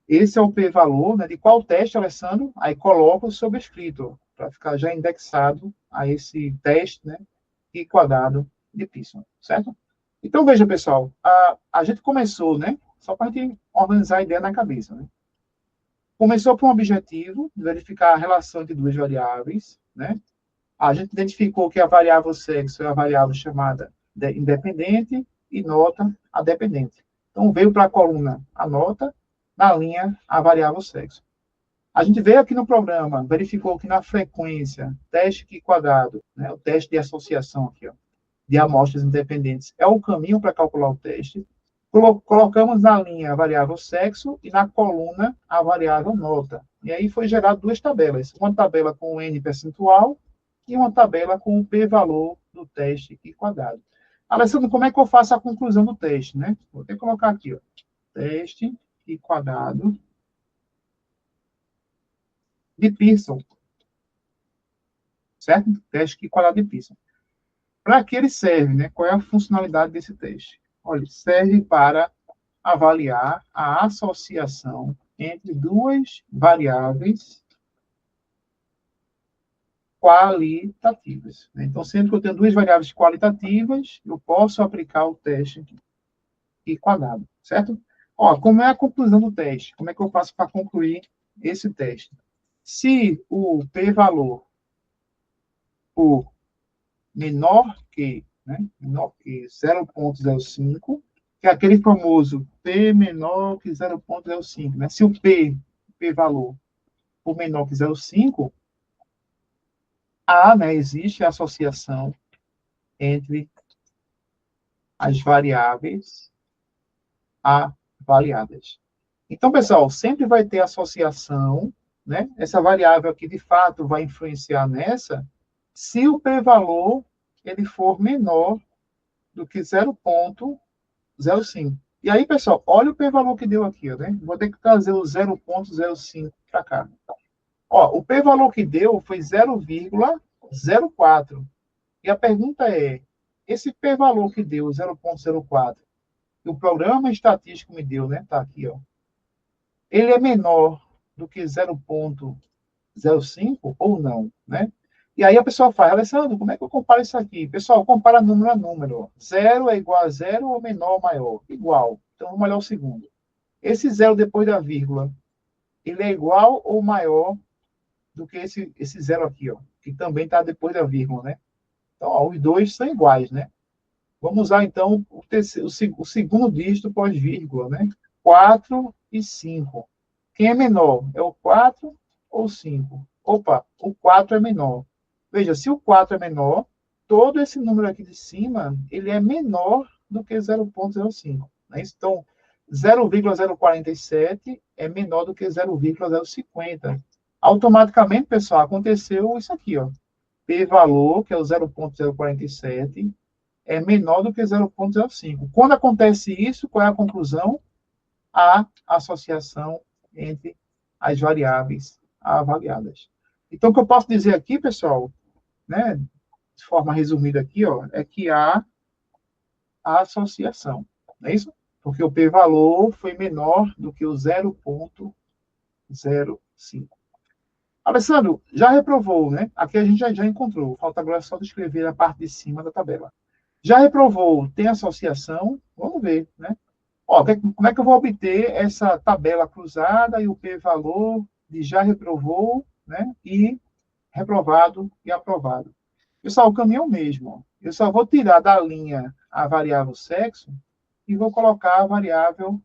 esse é o p-valor, né, de qual teste, Alessandro? Aí coloca o sobrescrito, para ficar já indexado a esse teste, né, Q quadrado de Pearson, certo? Então, veja, pessoal, a gente começou, né, só para a gente organizar a ideia na cabeça, né? Começou com o objetivo de verificar a relação entre duas variáveis, né? A gente identificou que a variável sexo é a variável chamada de independente e nota a dependente. Então, veio para a coluna a nota, na linha a variável sexo. A gente veio aqui no programa, verificou que na frequência, teste Q quadrado, né, o teste de associação aqui, ó, de amostras independentes, é o caminho para calcular o teste. Colocamos na linha a variável sexo e na coluna a variável nota. E aí foi gerado duas tabelas, uma tabela com o N percentual e uma tabela com o p-valor do teste Q quadrado. Alessandro, como é que eu faço a conclusão do teste? Né? Vou ter que colocar aqui, ó, teste Q quadrado de Pearson, certo? Teste Q quadrado de Pearson. Para que ele serve? Né? Qual é a funcionalidade desse teste? Olha, serve para avaliar a associação entre duas variáveis qualitativas. Né? Então, sempre que eu tenho duas variáveis qualitativas, eu posso aplicar o teste Q quadrado, certo? Ó, como é a conclusão do teste? Como é que eu faço para concluir esse teste? Se o p-valor for menor que 0,05, que é aquele famoso P menor que 0,05, né? Se o P valor, for menor que 0,5, né, existe a associação entre as variáveis avaliadas. Então, pessoal, sempre vai ter associação, né? Essa variável aqui, de fato, vai influenciar nessa, se o p-valor ele for menor do que 0,05. E aí, pessoal, olha o p-valor que deu aqui, né? Vou ter que trazer o 0,05 para cá. Ó, o p-valor que deu foi 0,04. E a pergunta é, esse p-valor que deu 0,04, que o programa estatístico me deu, né? Tá aqui, ó. Ele é menor do que 0,05 ou não, né? E aí a pessoa fala, Alessandro, como é que eu comparo isso aqui? Pessoal, compara número a número. 0 é igual a 0 ou menor ou maior? Igual. Então, vamos olhar o segundo. Esse 0 depois da vírgula, ele é igual ou maior do que esse 0 aqui, ó, que também está depois da vírgula, né? Então, ó, os dois são iguais, né? Vamos usar, então, o segundo dígito pós-vírgula, né? 4 e 5. Quem é menor? É o 4 ou o 5? Opa, o 4 é menor. Veja, se o 4 é menor, todo esse número aqui de cima, ele é menor do que 0,05. Né? Então, 0,047 é menor do que 0,050. Automaticamente, pessoal, aconteceu isso aqui, ó. P-valor, que é o 0,047, é menor do que 0,05. Quando acontece isso, qual é a conclusão? A associação entre as variáveis avaliadas. Então, o que eu posso dizer aqui, pessoal, né, de forma resumida aqui, ó, é que há a associação, não é isso? Porque o p-valor foi menor do que o 0,05. Alessandro, já reprovou, né? Aqui a gente já encontrou. Falta agora só descrever a parte de cima da tabela. Já reprovou, tem associação? Vamos ver, né? Ó, como é que eu vou obter essa tabela cruzada e o p-valor de já reprovou, né? E reprovado e aprovado. Pessoal, o caminho é o mesmo. Ó. Eu só vou tirar da linha a variável sexo e vou colocar a variável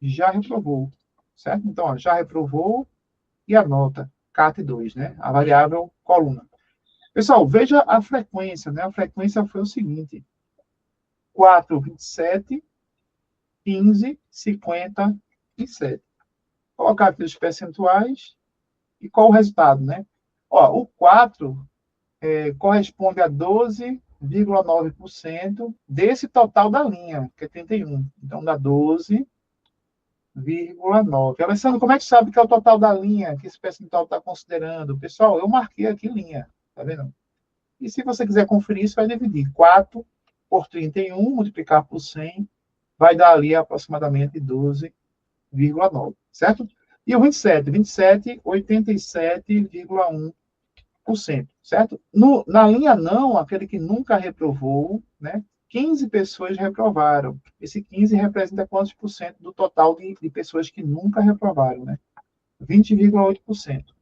já reprovou, certo? Então, ó, já reprovou e a nota, CAT2, né? A variável coluna. Pessoal, veja a frequência, né? A frequência foi o seguinte: 4, 27, 15, 57. Colocar aqui os percentuais e qual o resultado, né? Ó, o 4 corresponde a 12,9% desse total da linha, que é 31. Então, dá 12,9. Alessandro, como é que sabe que é o total da linha que esse percentual está considerando? Pessoal, eu marquei aqui linha, tá vendo? E se você quiser conferir isso, vai dividir 4 por 31, multiplicar por 100, vai dar ali aproximadamente 12,9, certo? E o 27, 87,1%, certo? Na linha não, aquele que nunca reprovou, né? 15 pessoas reprovaram. Esse 15 representa quantos por cento do total de pessoas que nunca reprovaram, né? 20,8%.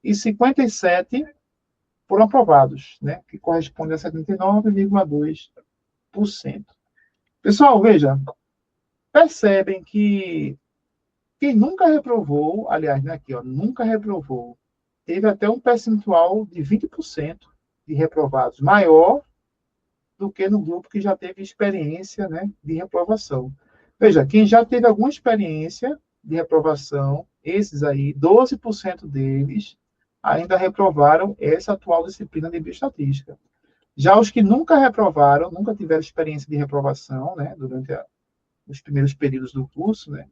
E 57 foram aprovados, né? Que corresponde a 79,2%. Pessoal, veja, percebem que quem nunca reprovou, aliás, né, aqui, ó, nunca reprovou, teve até um percentual de 20% de reprovados, maior do que no grupo que já teve experiência, né, de reprovação. Veja, quem já teve alguma experiência de reprovação, esses aí, 12% deles ainda reprovaram essa atual disciplina de bioestatística. Já os que nunca reprovaram, nunca tiveram experiência de reprovação, né, durante os primeiros períodos do curso, né,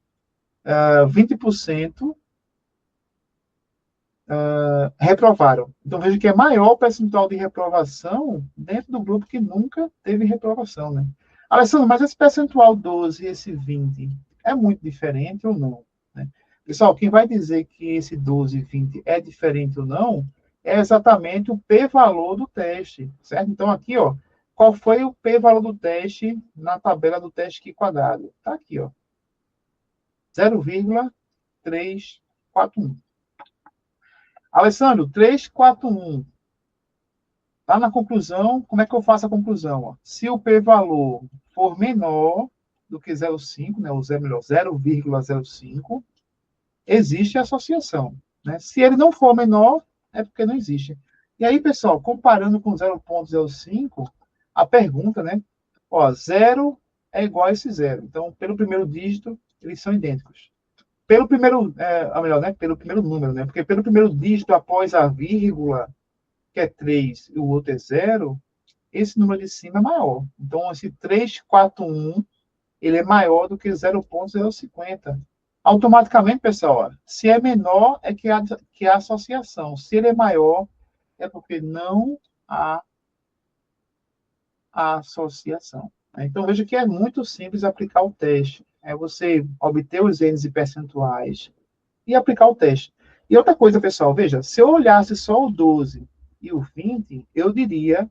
20% reprovaram. Então, veja que é maior o percentual de reprovação dentro do grupo que nunca teve reprovação, né? Alessandro, mas esse percentual 12 e esse 20 é muito diferente ou não? Né? Pessoal, quem vai dizer que esse 12 e 20 é diferente ou não é exatamente o p-valor do teste, certo? Então, aqui, ó, qual foi o p-valor do teste na tabela do teste Q quadrado? Está aqui, ó, 0,341. Alessandro, 341. Lá na conclusão, como é que eu faço a conclusão? Ó? Se o p-valor for menor do que 0,5, né, ou 0,05, existe associação. Né? Se ele não for menor, é porque não existe. E aí, pessoal, comparando com 0,05, a pergunta, né? Ó, 0 é igual a esse zero. Então, pelo primeiro dígito, eles são idênticos. Pelo primeiro, melhor, né? Pelo primeiro número, né? Porque pelo primeiro dígito, após a vírgula, que é 3 e o outro é 0, esse número de cima é maior. Então, esse 341, ele é maior do que 0,050. Automaticamente, pessoal, se é menor, é que há associação. Se ele é maior, é porque não há associação. Então, veja que é muito simples aplicar o teste. É você obter os N's e percentuais e aplicar o teste. E outra coisa, pessoal, veja, se eu olhasse só o 12 e o 20, eu diria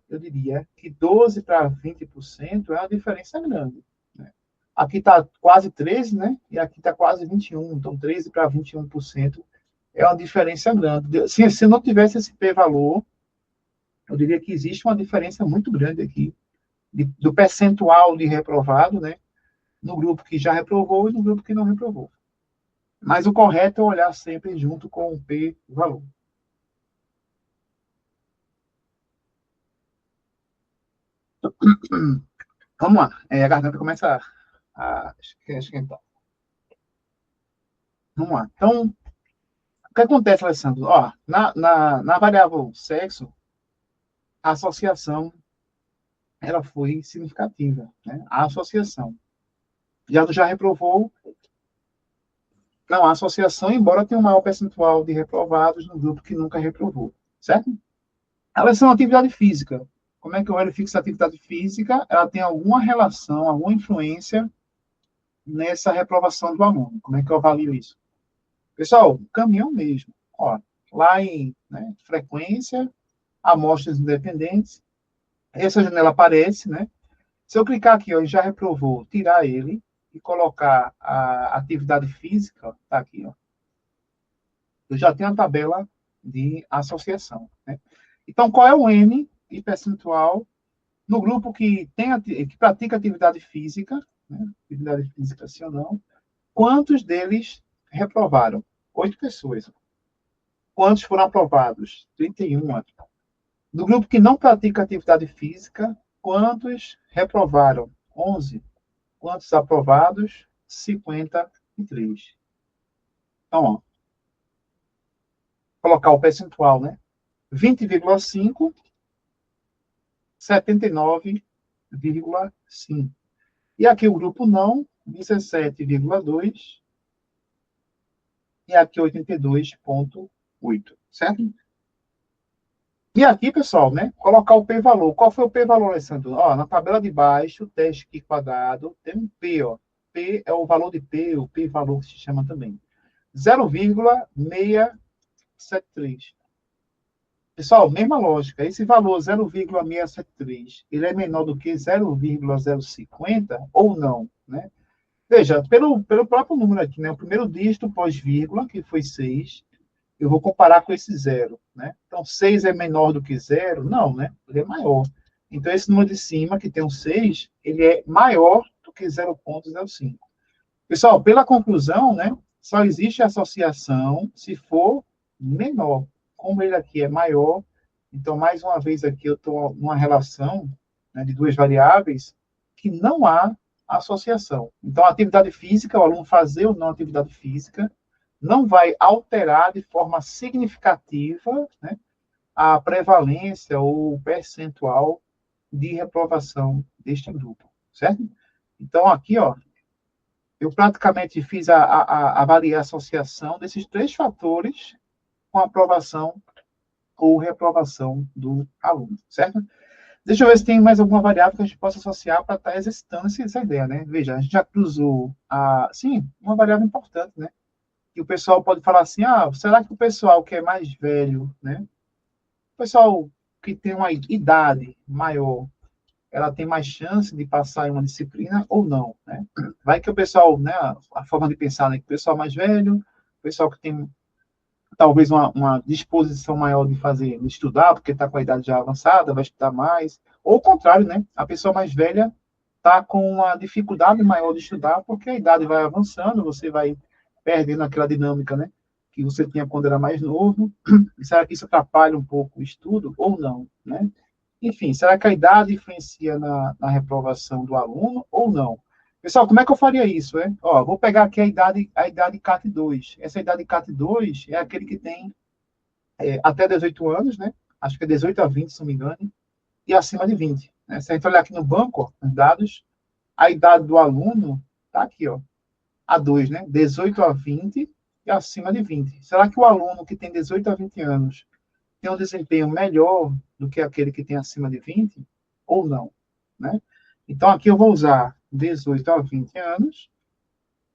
que 12 para 20% é uma diferença grande. Né? Aqui está quase 13, né? E aqui está quase 21. Então, 13 para 21% é uma diferença grande. Se não tivesse esse p-valor, eu diria que existe uma diferença muito grande aqui do percentual de reprovado, né? No grupo que já reprovou e no grupo que não reprovou. Mas o correto é olhar sempre junto com o p-valor. Vamos lá. A garganta começa a esquentar. Vamos lá. Então, o que acontece, Alessandro? Ó, na variável sexo, a associação ela foi significativa. Né? A associação. Já reprovou, não há associação, embora tenha um maior percentual de reprovados no grupo que nunca reprovou. Certo? Alessandro, atividade física. Como é que eu verifico se a atividade física ela tem alguma relação, alguma influência nessa reprovação do aluno? Como é que eu avalio isso? Pessoal, caminhão mesmo. Ó, lá em frequência, amostras independentes, essa janela aparece, né? Se eu clicar aqui, ó, e já reprovou, tirar ele e colocar a atividade física, tá aqui, ó. Eu já tenho a tabela de associação, né? Então, qual é o N de percentual no grupo que pratica atividade física, né? Atividade física, sim ou não? Quantos deles reprovaram? 8 pessoas. Quantos foram aprovados? 31. Do grupo que não pratica atividade física, quantos reprovaram? 11. Quantos aprovados? 53. Então, ó, colocar o percentual, né? 20,5, 79,5. E aqui o grupo não, 17,2. E aqui 82,8. Certo? E aqui, pessoal, né? Colocar o p-valor. Qual foi o p-valor, Alessandro? Ó, na tabela de baixo, teste aqui quadrado, tem um p, ó. P é o valor de p, o p-valor que se chama também. 0,673. Pessoal, mesma lógica. Esse valor 0,673, ele é menor do que 0,050 ou não, né? Veja, pelo próprio número aqui, né? O primeiro dígito pós-vírgula, que foi 6, eu vou comparar com esse zero, né? Então, 6 é menor do que zero? Não, né? Ele é maior. Então, esse número de cima, que tem um 6, ele é maior do que 0,05. Pessoal, pela conclusão, né? Só existe associação se for menor. Como ele aqui é maior, então, mais uma vez aqui, eu estou numa relação, né, de duas variáveis que não há associação. Então, a atividade física, o aluno fazer ou não atividade física, não vai alterar de forma significativa, né, a prevalência ou o percentual de reprovação deste grupo, certo? Então, aqui, ó, eu praticamente fiz avaliar a associação desses três fatores com a aprovação ou reprovação do aluno, certo? Deixa eu ver se tem mais alguma variável que a gente possa associar para estar exercitando essa ideia, né? Veja, a gente já cruzou sim, uma variável importante, né? E o pessoal pode falar assim, será que o pessoal que é mais velho, né? O pessoal que tem uma idade maior, ela tem mais chance de passar em uma disciplina ou não, né? Vai que o pessoal, né? A forma de pensar, né? Que o pessoal mais velho, o pessoal que tem talvez uma disposição maior de estudar, porque está com a idade já avançada, vai estudar mais. Ou o contrário, né? A pessoa mais velha está com uma dificuldade maior de estudar, porque a idade vai avançando, você vai perdendo aquela dinâmica, né, que você tinha quando era mais novo. Será que isso atrapalha um pouco o estudo ou não, né? Enfim, será que a idade influencia na reprovação do aluno ou não? Pessoal, como é que eu faria isso, né? Ó, vou pegar aqui a idade CAT2. Essa idade CAT2 é aquele que tem até 18 anos, né? Acho que é 18 a 20, se não me engano, e acima de 20. Né? Se a gente olhar aqui no banco, ó, os dados, a idade do aluno está aqui, ó, A2, né? 18 a 20 e acima de 20. Será que o aluno que tem 18 a 20 anos tem um desempenho melhor do que aquele que tem acima de 20 ou não, né? Então, aqui eu vou usar 18 a 20 anos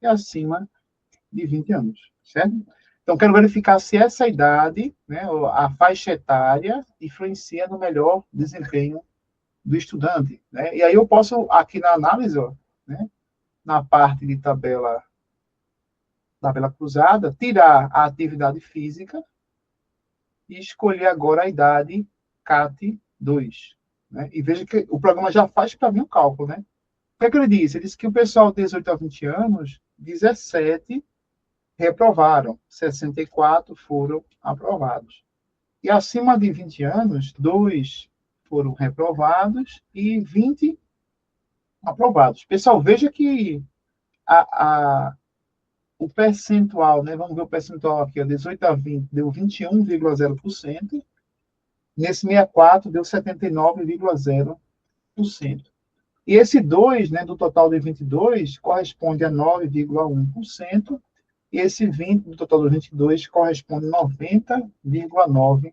e acima de 20 anos, certo? Então, quero verificar se essa idade, né, a faixa etária, influencia no melhor desempenho do estudante, né? E aí eu posso, aqui na análise, ó, né, na parte de tabela cruzada, tirar a atividade física e escolher agora a idade CAT2. Né? E veja que o programa já faz para mim o cálculo. Né? O que é que ele disse? Ele disse que o pessoal de 18 a 20 anos, 17 reprovaram, 64 foram aprovados. E acima de 20 anos, 2 foram reprovados e 20 aprovados. Pessoal, veja que o percentual, né? Vamos ver o percentual aqui, ó, 18 a 20 deu 21,0%. Nesse 64 deu 79,0%. E esse 2, né, do total de 22, corresponde a 9,1%, e esse 20 do total de 22 corresponde a 90,9%.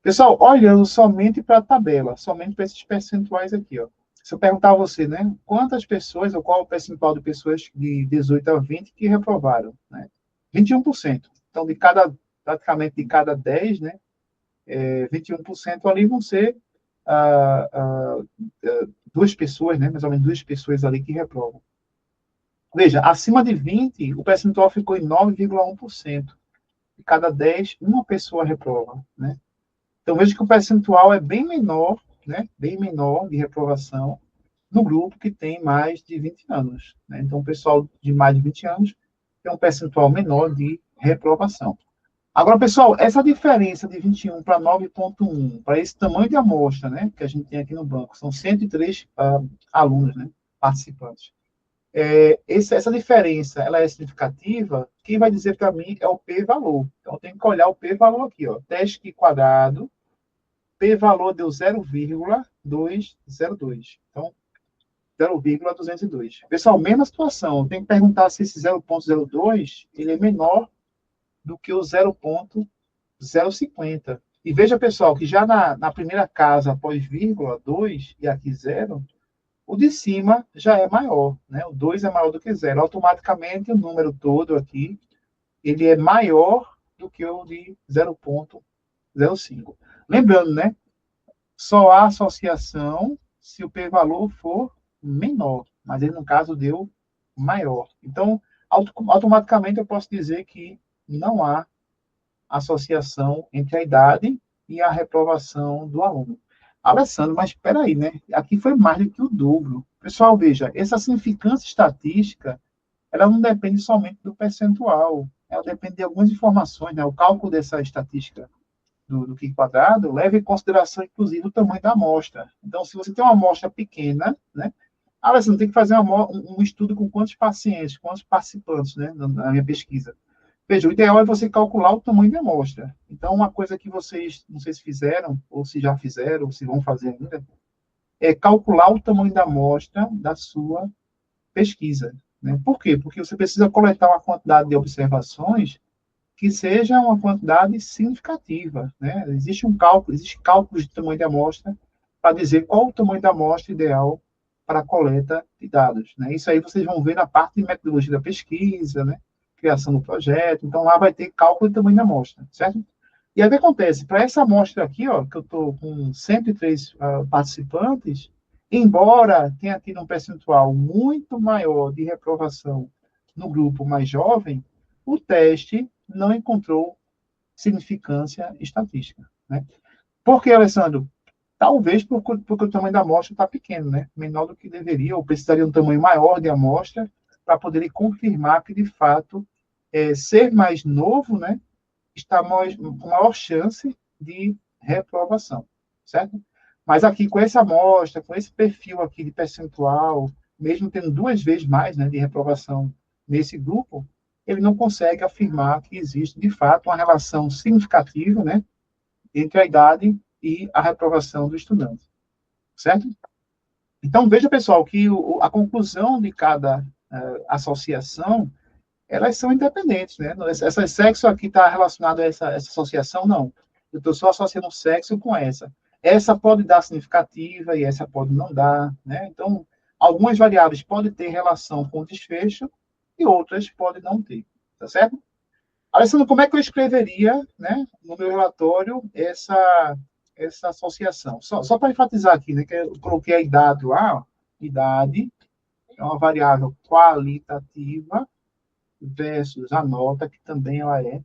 Pessoal, olhando somente para a tabela, somente para esses percentuais aqui, ó. Se eu perguntar a você, né, quantas pessoas, ou qual o percentual de pessoas de 18 a 20 que reprovaram, né? 21%. Então, praticamente de cada 10, né, 21% ali vão ser ah, ah, duas pessoas, né, mais ou menos duas pessoas ali que reprovam. Veja, acima de 20, o percentual ficou em 9,1%. De cada 10, uma pessoa reprova. Né? Então, veja que o percentual é bem menor, né, bem menor de reprovação no grupo que tem mais de 20 anos. Né? Então, o pessoal de mais de 20 anos tem um percentual menor de reprovação. Agora, pessoal, essa diferença de 21 para 9,1, para esse tamanho de amostra, né, que a gente tem aqui no banco, são 103 alunos, né, participantes. Essa diferença, ela é significativa? Quem vai dizer para mim é o p-valor. Então, eu tenho que olhar o p-valor aqui, ó, teste quadrado, p-valor deu 0,202. Então, 0,202. Pessoal, mesma situação, eu tenho que perguntar se esse 0,02 ele é menor do que o 0,050. E veja, pessoal, que já na primeira casa, após vírgula, 2 e aqui 0, o de cima já é maior, né? O 2 é maior do que 0. Automaticamente, o número todo aqui, ele é maior do que o de 0,05. Lembrando, né? Só há associação se o p-valor for menor, mas ele, no caso, deu maior. Então, automaticamente, eu posso dizer que não há associação entre a idade e a reprovação do aluno. Alessandro, mas espera aí, né? Aqui foi mais do que o dobro. Pessoal, veja, essa significância estatística, ela não depende somente do percentual, ela depende de algumas informações, né? O cálculo dessa estatística do Q quadrado leva em consideração, inclusive, o tamanho da amostra. Então, se você tem uma amostra pequena, né? Alessandro, tem que fazer um estudo com quantos pacientes, quantos participantes, né? Na minha pesquisa. Veja, o ideal é você calcular o tamanho da amostra. Então, uma coisa que vocês, não sei se fizeram, ou se já fizeram, ou se vão fazer ainda, é calcular o tamanho da amostra da sua pesquisa. Né? Por quê? Porque você precisa coletar uma quantidade de observações que seja uma quantidade significativa. Né? Existe cálculos de tamanho da amostra para dizer qual o tamanho da amostra ideal para a coleta de dados. Né? Isso aí vocês vão ver na parte de metodologia da pesquisa, né? Criação do projeto. Então, lá vai ter cálculo de tamanho da amostra, certo? E aí, o que acontece? Para essa amostra aqui, ó, que eu estou com 103 participantes, embora tenha tido um percentual muito maior de reprovação no grupo mais jovem, o teste não encontrou significância estatística. Né? Por que, Alessandro? Talvez porque o tamanho da amostra está pequeno, né? Menor do que deveria, ou precisaria de um tamanho maior de amostra para poder confirmar que, de fato, ser mais novo, né, está com maior chance de reprovação, certo? Mas aqui, com essa amostra, com esse perfil aqui de percentual, mesmo tendo 2 vezes mais, né, de reprovação nesse grupo, ele não consegue afirmar que existe, de fato, uma relação significativa, né, entre a idade e a reprovação do estudante, certo? Então, veja, pessoal, que a conclusão de cada associação, elas são independentes, né? Essa sexo aqui está relacionado a essa associação, não. Eu estou só associando o sexo com essa. Essa pode dar significativa e essa pode não dar, né? Então, algumas variáveis podem ter relação com o desfecho e outras podem não ter, tá certo? Alessandro, como é que eu escreveria, né, no meu relatório, essa associação? Só para enfatizar aqui, né, que eu coloquei a idade lá, ó. Idade é uma variável qualitativa versus a nota, que também ela é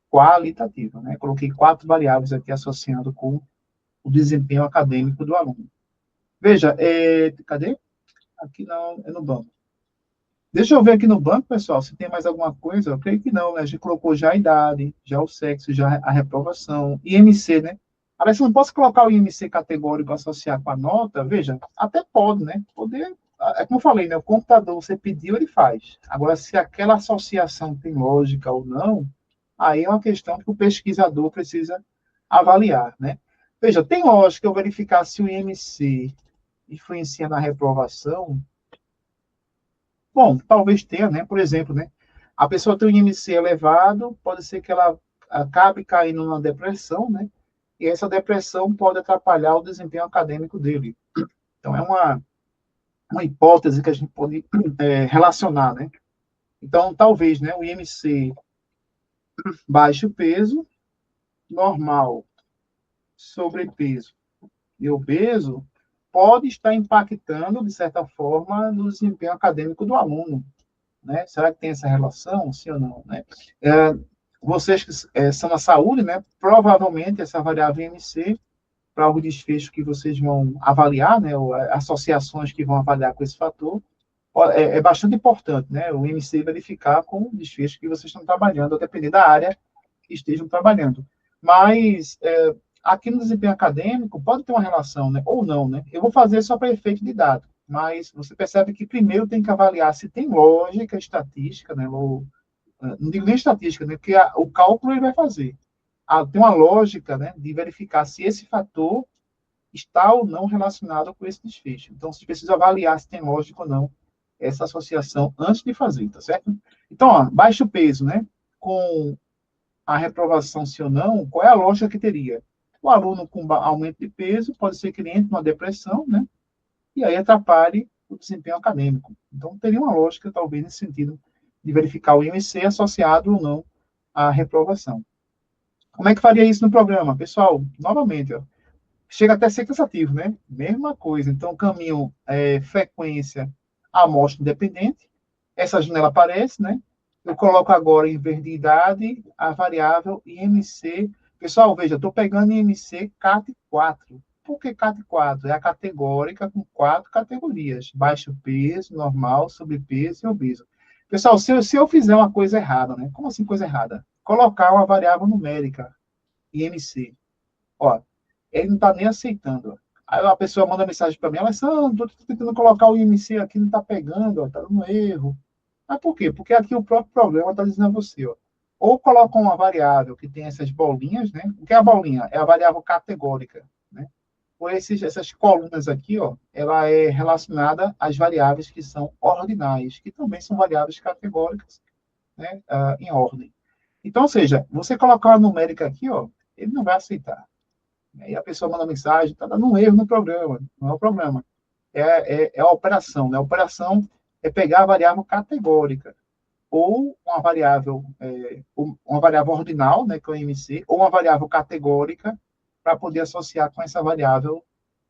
qualitativa, né? Coloquei 4 variáveis aqui associando com o desempenho acadêmico do aluno. Veja, cadê? Aqui não, é no banco. Deixa eu ver aqui no banco, pessoal, se tem mais alguma coisa. Eu creio que não, né? A gente colocou já a idade, já o sexo, já a reprovação. IMC, né? Agora, se não posso colocar o IMC categórico associar com a nota, veja, até pode, né? Poder, é como eu falei, né? O computador, você pediu, ele faz. Agora, se aquela associação tem lógica ou não, aí é uma questão que o pesquisador precisa avaliar, né? Veja, tem lógica eu verificar se o IMC influencia na reprovação. Bom, talvez tenha, né? Por exemplo, né? A pessoa tem um IMC elevado, pode ser que ela acabe caindo numa depressão, né? E essa depressão pode atrapalhar o desempenho acadêmico dele. Então, é uma hipótese que a gente pode relacionar, né? Então, talvez, né? O IMC baixo peso, normal, sobrepeso e obeso pode estar impactando, de certa forma, no desempenho acadêmico do aluno. Né? Será que tem essa relação, sim ou não? Né? Vocês que são na saúde, né? Provavelmente essa variável IMC, para o desfecho que vocês vão avaliar, né? Ou associações que vão avaliar com esse fator, é bastante importante, né? O IMC verificar com o desfecho que vocês estão trabalhando, a depender da área que estejam trabalhando. Mas aqui no desempenho acadêmico pode ter uma relação, né? Ou não, né? Eu vou fazer só para efeito de dado, mas você percebe que primeiro tem que avaliar se tem lógica estatística, né? Ou, não digo nem estatística, né? Porque o cálculo ele vai fazer. Tem uma lógica, né? De verificar se esse fator está ou não relacionado com esse desfecho. Então, você precisa avaliar se tem lógica ou não essa associação antes de fazer, tá certo? Então, ó, baixo peso, né? Com a reprovação, sim ou não, qual é a lógica que teria? O aluno com aumento de peso pode ser que ele entre numa depressão, né? E aí atrapalhe o desempenho acadêmico. Então, teria uma lógica, talvez, nesse sentido, de verificar o IMC associado ou não à reprovação. Como é que faria isso no programa? Pessoal, novamente, ó, chega até a ser cansativo, né? Mesma coisa. Então, caminho, frequência, amostra independente. Essa janela aparece, né? Eu coloco agora, em vez de idade, a variável IMC. Pessoal, veja, estou pegando IMC CAT 4. Por que CAT 4? É a categórica com 4 categorias: baixo peso, normal, sobrepeso e obeso. Pessoal, se eu fizer uma coisa errada, né? Como assim coisa errada? Colocar uma variável numérica, IMC. Ó, ele não está nem aceitando. Aí a pessoa manda mensagem para mim, Alessandro, estou tentando colocar o IMC aqui, não está pegando, está dando erro. Mas por quê? Porque aqui o próprio programa está dizendo a você, ó, ou coloca uma variável que tem essas bolinhas, né? O que é a bolinha? É a variável categórica, né? Ou essas colunas aqui, ó, ela é relacionada às variáveis que são ordinais, que também são variáveis categóricas, né? Em ordem. Então, ou seja, você colocar uma numérica aqui, ó, ele não vai aceitar. Aí a pessoa manda mensagem, está dando um erro no programa. Não é o problema. É a operação. Né? A operação é pegar a variável categórica, ou uma variável ordinal, né, que é o MC, ou uma variável categórica, para poder associar com essa variável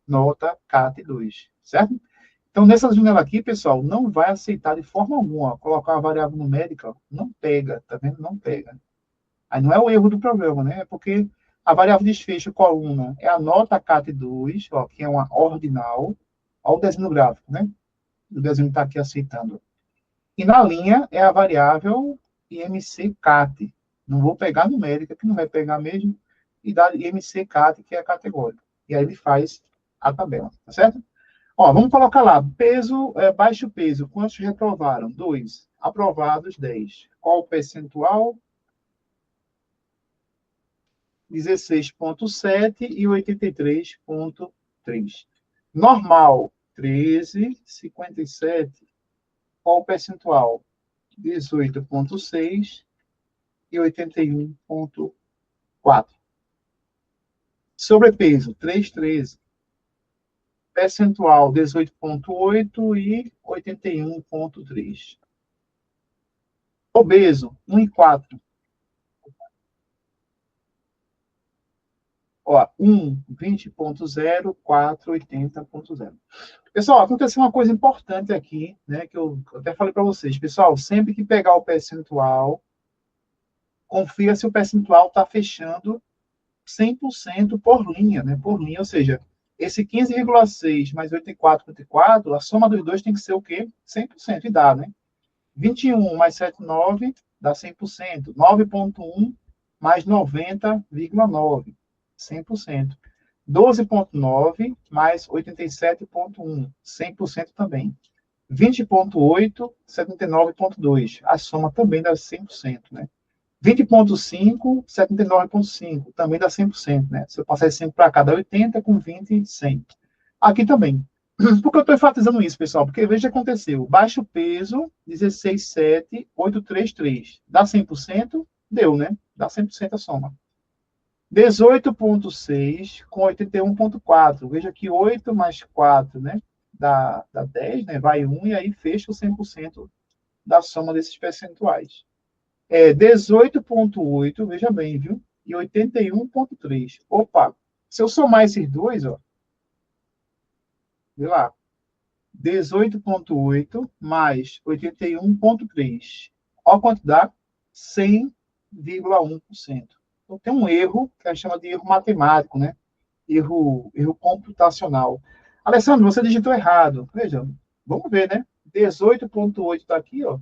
nota CAT2, certo? Então, nessa janela aqui, pessoal, não vai aceitar de forma alguma colocar uma variável numérica, não pega, tá vendo? Não pega. Aí não é o erro do programa, né? É porque A variável de desfecho, coluna, é a nota CAT2, ó, que é uma ordinal. Olha o desenho gráfico, né? O desenho está aqui aceitando. E na linha é a variável IMC-CAT. Não vou pegar numérica, que não vai pegar mesmo, e dá IMC-CAT, que é a categórica. E aí ele faz a tabela, tá certo? Ó, vamos colocar lá, peso, baixo peso, quantos reprovaram? 2. Aprovados, 10. Qual o percentual? 16,7 e 83,3. Normal, 13, 57. Qual o percentual? 18,6 e 81,4. Sobrepeso, 3,13. Percentual, 18,8 e 81,3. Obeso, 1,4. Ó, 1, 20,0, 4, 80,0. Pessoal, aconteceu uma coisa importante aqui, né, que eu até falei para vocês. Pessoal, sempre que pegar o percentual, confira se o percentual está fechando 100% por linha, né, por linha, ou seja, esse 15,6 mais 84,4, a soma dos dois tem que ser o quê? 100%, e dá, né? 21 mais 7,9 dá 100%. 9,1 mais 90,9, 100%. 12,9 mais 87,1, 100% também. 20,8, 79,2. A soma também dá 100%, né? 20,5, 79,5, também dá 100%, né? Se eu passar esse 5 para cá, dá 80, com 20, 100. Aqui também. Por que eu estou enfatizando isso, pessoal? Porque veja o que aconteceu. Baixo peso, 16,7,833. Dá 100%? Deu, né? Dá 100% a soma. 18,6 com 81,4. Veja que 8 mais 4, né? Dá 10, né? Vai 1 e aí fecha o 100% da soma desses percentuais. 18,8, veja bem, viu? E 81,3. Opa, se eu somar esses dois, ó, vê lá, 18,8 mais 81,3. Olha quanto dá? 100,1%. Então, tem um erro que a gente chama de erro matemático, né? Erro computacional. Alessandro, você digitou errado. Veja, vamos ver, né? 18,8 está aqui, ó.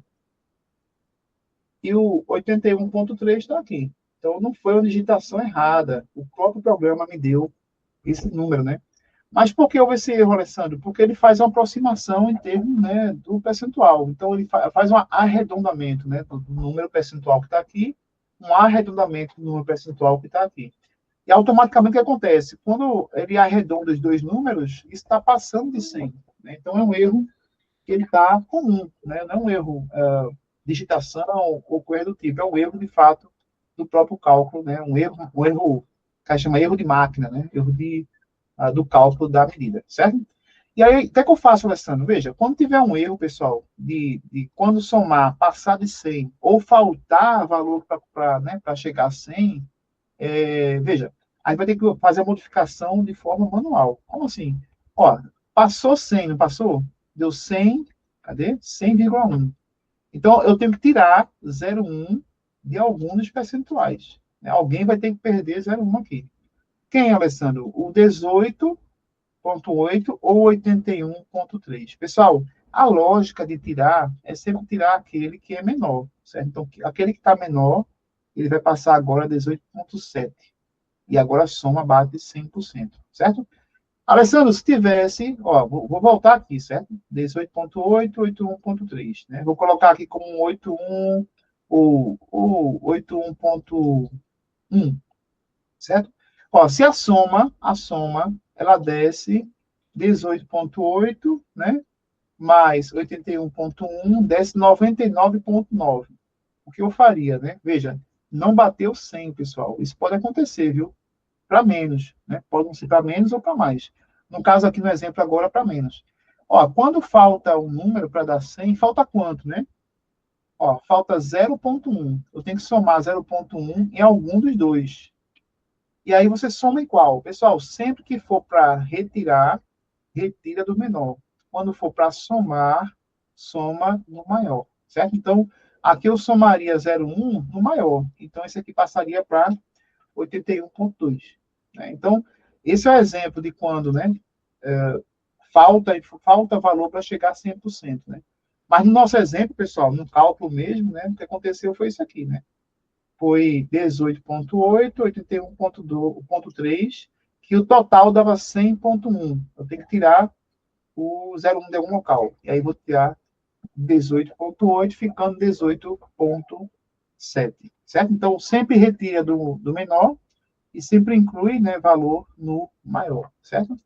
E o 81,3 está aqui. Então, não foi uma digitação errada. O próprio programa me deu esse número, né? Mas por que houve esse erro, Alessandro? Porque ele faz uma aproximação em termos, né, do percentual. Então, ele faz um arredondamento, né, do número percentual que está aqui, um arredondamento do número percentual que está aqui. E automaticamente o que acontece? Quando ele arredonda os dois números, isso está passando de 100. Né? Então, é um erro que ele está comum, né? Não é um erro digitação ou coisa do tipo, é um erro, de fato, do próprio cálculo, né? Um erro que a gente chama erro de máquina, né? Erro do cálculo da medida, certo? E aí, até que eu faço, Alessandro? Veja, quando tiver um erro, pessoal, de quando somar, passar de 100, ou faltar valor para né, chegar a 100, veja, aí vai ter que fazer a modificação de forma manual. Como assim? Ó, passou 100, não passou? Deu 100, cadê? 100,1. Então, eu tenho que tirar 0,1 de algum dos percentuais. Né? Alguém vai ter que perder 0,1 aqui. Quem, Alessandro? O 18,8 ou 81,3. Pessoal, a lógica de tirar é sempre tirar aquele que é menor, certo? Então, aquele que está menor, ele vai passar agora 18,7. E agora a soma bate 100%, certo? Alessandro, se tivesse, ó, vou voltar aqui, certo? 18,8, 81,3, né? Vou colocar aqui como 81 ou 81,1, certo? Ó, se a soma, ela desce 18,8, né? Mais 81,1, desce 99,9. O que eu faria, né? Veja, não bateu 100, pessoal. Isso pode acontecer, viu? Para menos, né? Pode ser para menos ou para mais. No caso aqui no exemplo agora, para menos. Ó, quando falta um número para dar 100, falta quanto, né? Ó, falta 0,1. Eu tenho que somar 0,1 em algum dos dois. E aí você soma em qual? Pessoal, sempre que for para retirar, retira do menor. Quando for para somar, soma no maior, certo? Então, aqui eu somaria 0,1 no maior. Então, esse aqui passaria para 81,2. Né? Então, esse é o exemplo de quando, né, falta valor para chegar a 100%, né? Mas no nosso exemplo, pessoal, no cálculo mesmo, né, o que aconteceu foi isso aqui, né? Foi 18,8, 81,3, que o total dava 100,1. Eu tenho que tirar o 0,1 de algum local. E aí vou tirar 18,8, ficando 18,7. Certo? Então, sempre retira do menor e sempre inclui, né, valor no maior. Certo?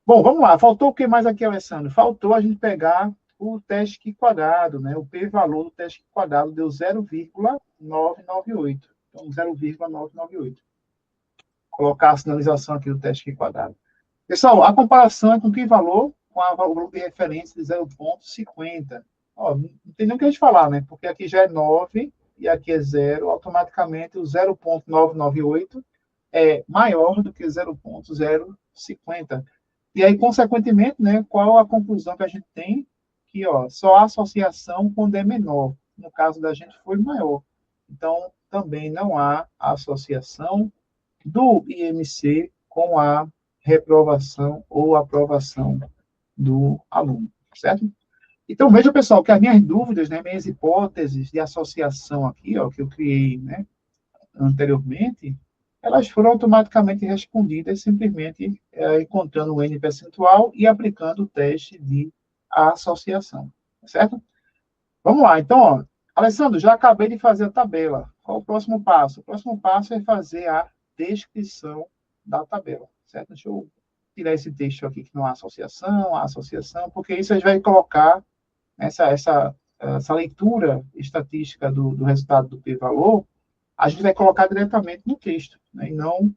Bom, vamos lá. Faltou o que mais aqui, Alessandro? Faltou a gente pegar o teste quadrado, né? O p-valor do teste quadrado deu 0,998. Então, 0,998. Colocar a sinalização aqui do teste quadrado. Pessoal, a comparação é com que valor? Com o valor de referência de 0,50. Ó, não tem nem o que a gente falar, né? Porque aqui já é 9 e aqui é 0. Automaticamente, o 0,998 é maior do que 0,050. E aí, consequentemente, né, qual a conclusão que a gente tem? Que ó, só a associação quando é menor. No caso da gente, foi maior. Então, também não há associação do IMC com a reprovação ou aprovação do aluno, certo? Então, veja, pessoal, que as minhas dúvidas, né, minhas hipóteses de associação aqui, ó, que eu criei, né, anteriormente, elas foram automaticamente respondidas simplesmente encontrando o N percentual e aplicando o teste de associação, certo? Vamos lá, então, ó, Alessandro, já acabei de fazer a tabela. Qual o próximo passo? O próximo passo é fazer a descrição da tabela, certo? Deixa eu tirar esse texto aqui que não há associação, porque isso a gente vai colocar essa leitura estatística do resultado do p-valor, a gente vai colocar diretamente no texto, né, e não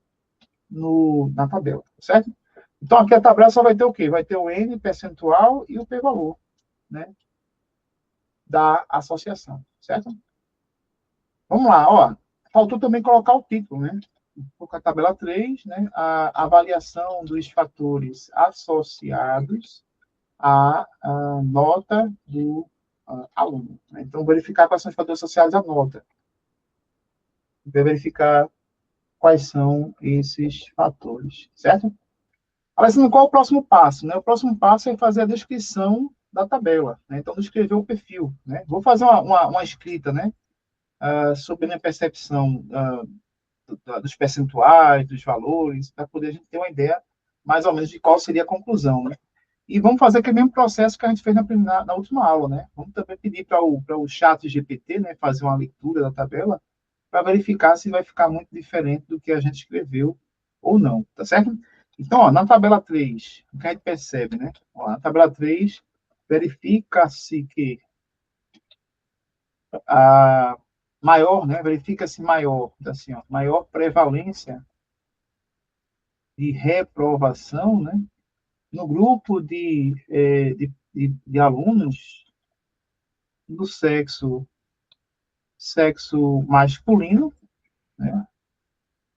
na tabela, certo? Então, aqui a tabela só vai ter o quê? Vai ter o N percentual e o p-valor, né, da associação, certo? Vamos lá, ó. Faltou também colocar o título, né? Colocar a tabela 3, né? A avaliação dos fatores associados à nota do aluno. Né? Então, verificar quais são os fatores associados à nota. Verificar quais são esses fatores, certo? Alessandro, qual é o próximo passo? Né? O próximo passo é fazer a descrição da tabela. Né? Então, descrever o perfil. Né? Vou fazer uma escrita, né? Sobre a minha percepção dos percentuais, dos valores, para poder a gente ter uma ideia mais ou menos de qual seria a conclusão, né? E vamos fazer aquele mesmo processo que a gente fez na última aula, né? Vamos também pedir para o chat GPT, né, fazer uma leitura da tabela para verificar se vai ficar muito diferente do que a gente escreveu ou não, tá certo? Então, ó, na tabela 3, o que a gente percebe, né? Ó, na tabela 3, verifica-se que a maior, né? Verifica-se maior, assim, ó, maior prevalência de reprovação, né? No grupo de alunos do sexo masculino, né?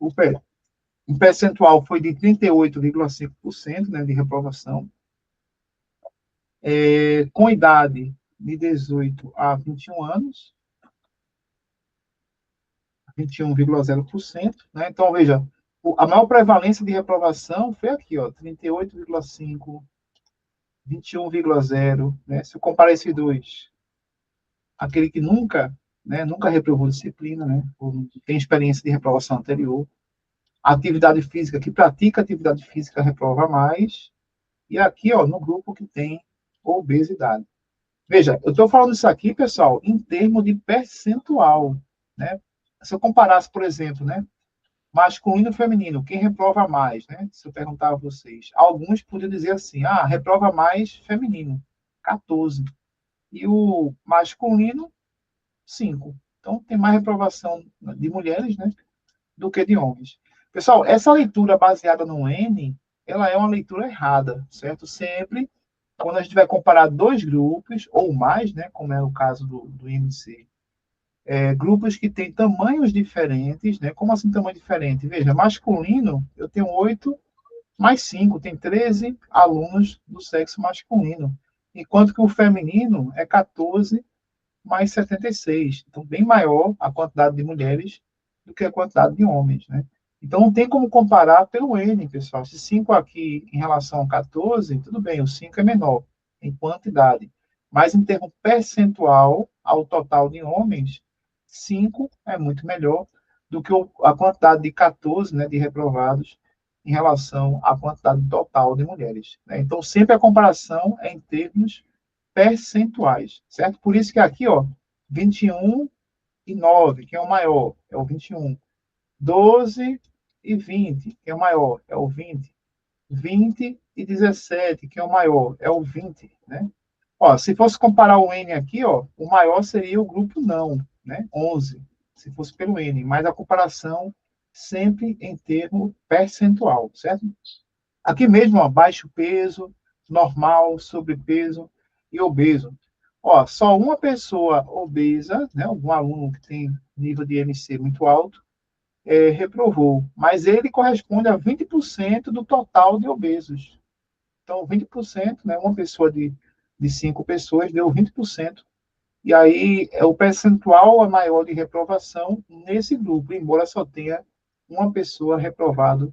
O percentual foi de 38,5%, né, de reprovação, com idade de 18 a 21 anos, 21,0%. Né? Então, veja, a maior prevalência de reprovação foi aqui, ó, 38,5%, 21,0%. Né? Se eu comparar esses dois, aquele que nunca, né, nunca reprovou disciplina, né, tem experiência de reprovação anterior, a atividade física, que pratica atividade física, reprova mais, e aqui, ó, no grupo que tem obesidade. Veja, eu estou falando isso aqui, pessoal, em termos de percentual, né? Se eu comparasse, por exemplo, né, masculino e feminino, quem reprova mais, né? Se eu perguntar a vocês, alguns poderiam dizer assim, reprova mais feminino, 14. E o masculino, 5. Então, tem mais reprovação de mulheres, né, do que de homens. Pessoal, essa leitura baseada no N, ela é uma leitura errada, certo? Sempre, quando a gente vai comparar dois grupos, ou mais, né, como é o caso do IMC, grupos que têm tamanhos diferentes, né? Como assim tamanho diferente? Veja, masculino, eu tenho 8 mais 5, tem 13 alunos do sexo masculino, enquanto que o feminino é 14 mais 76. Então, bem maior a quantidade de mulheres do que a quantidade de homens, né? Então, não tem como comparar pelo N, pessoal. Se 5 aqui em relação a 14, tudo bem, o 5 é menor em quantidade. Mas em termo percentual, ao total de homens, 5 é muito melhor do que a quantidade de 14, né, de reprovados em relação à quantidade total de mulheres, né? Então, sempre a comparação é em termos percentuais, certo? Por isso que aqui, ó, 21 e 9, que é o maior, é o 21. 12 e 20, que é o maior, é o 20. 20 e 17, que é o maior, é o 20, né? Ó, se fosse comparar o N aqui, ó, o maior seria o grupo não, né? 11, se fosse pelo N, mas a comparação sempre em termo percentual, certo? Aqui mesmo, ó, baixo peso, normal, sobrepeso e obeso. Ó, só uma pessoa obesa, né, algum aluno que tem nível de MC muito alto, reprovou, mas ele corresponde a 20% do total de obesos. Então, 20%, né, uma pessoa de 5 pessoas deu 20%. E aí, o percentual é maior de reprovação nesse grupo, embora só tenha uma pessoa reprovada,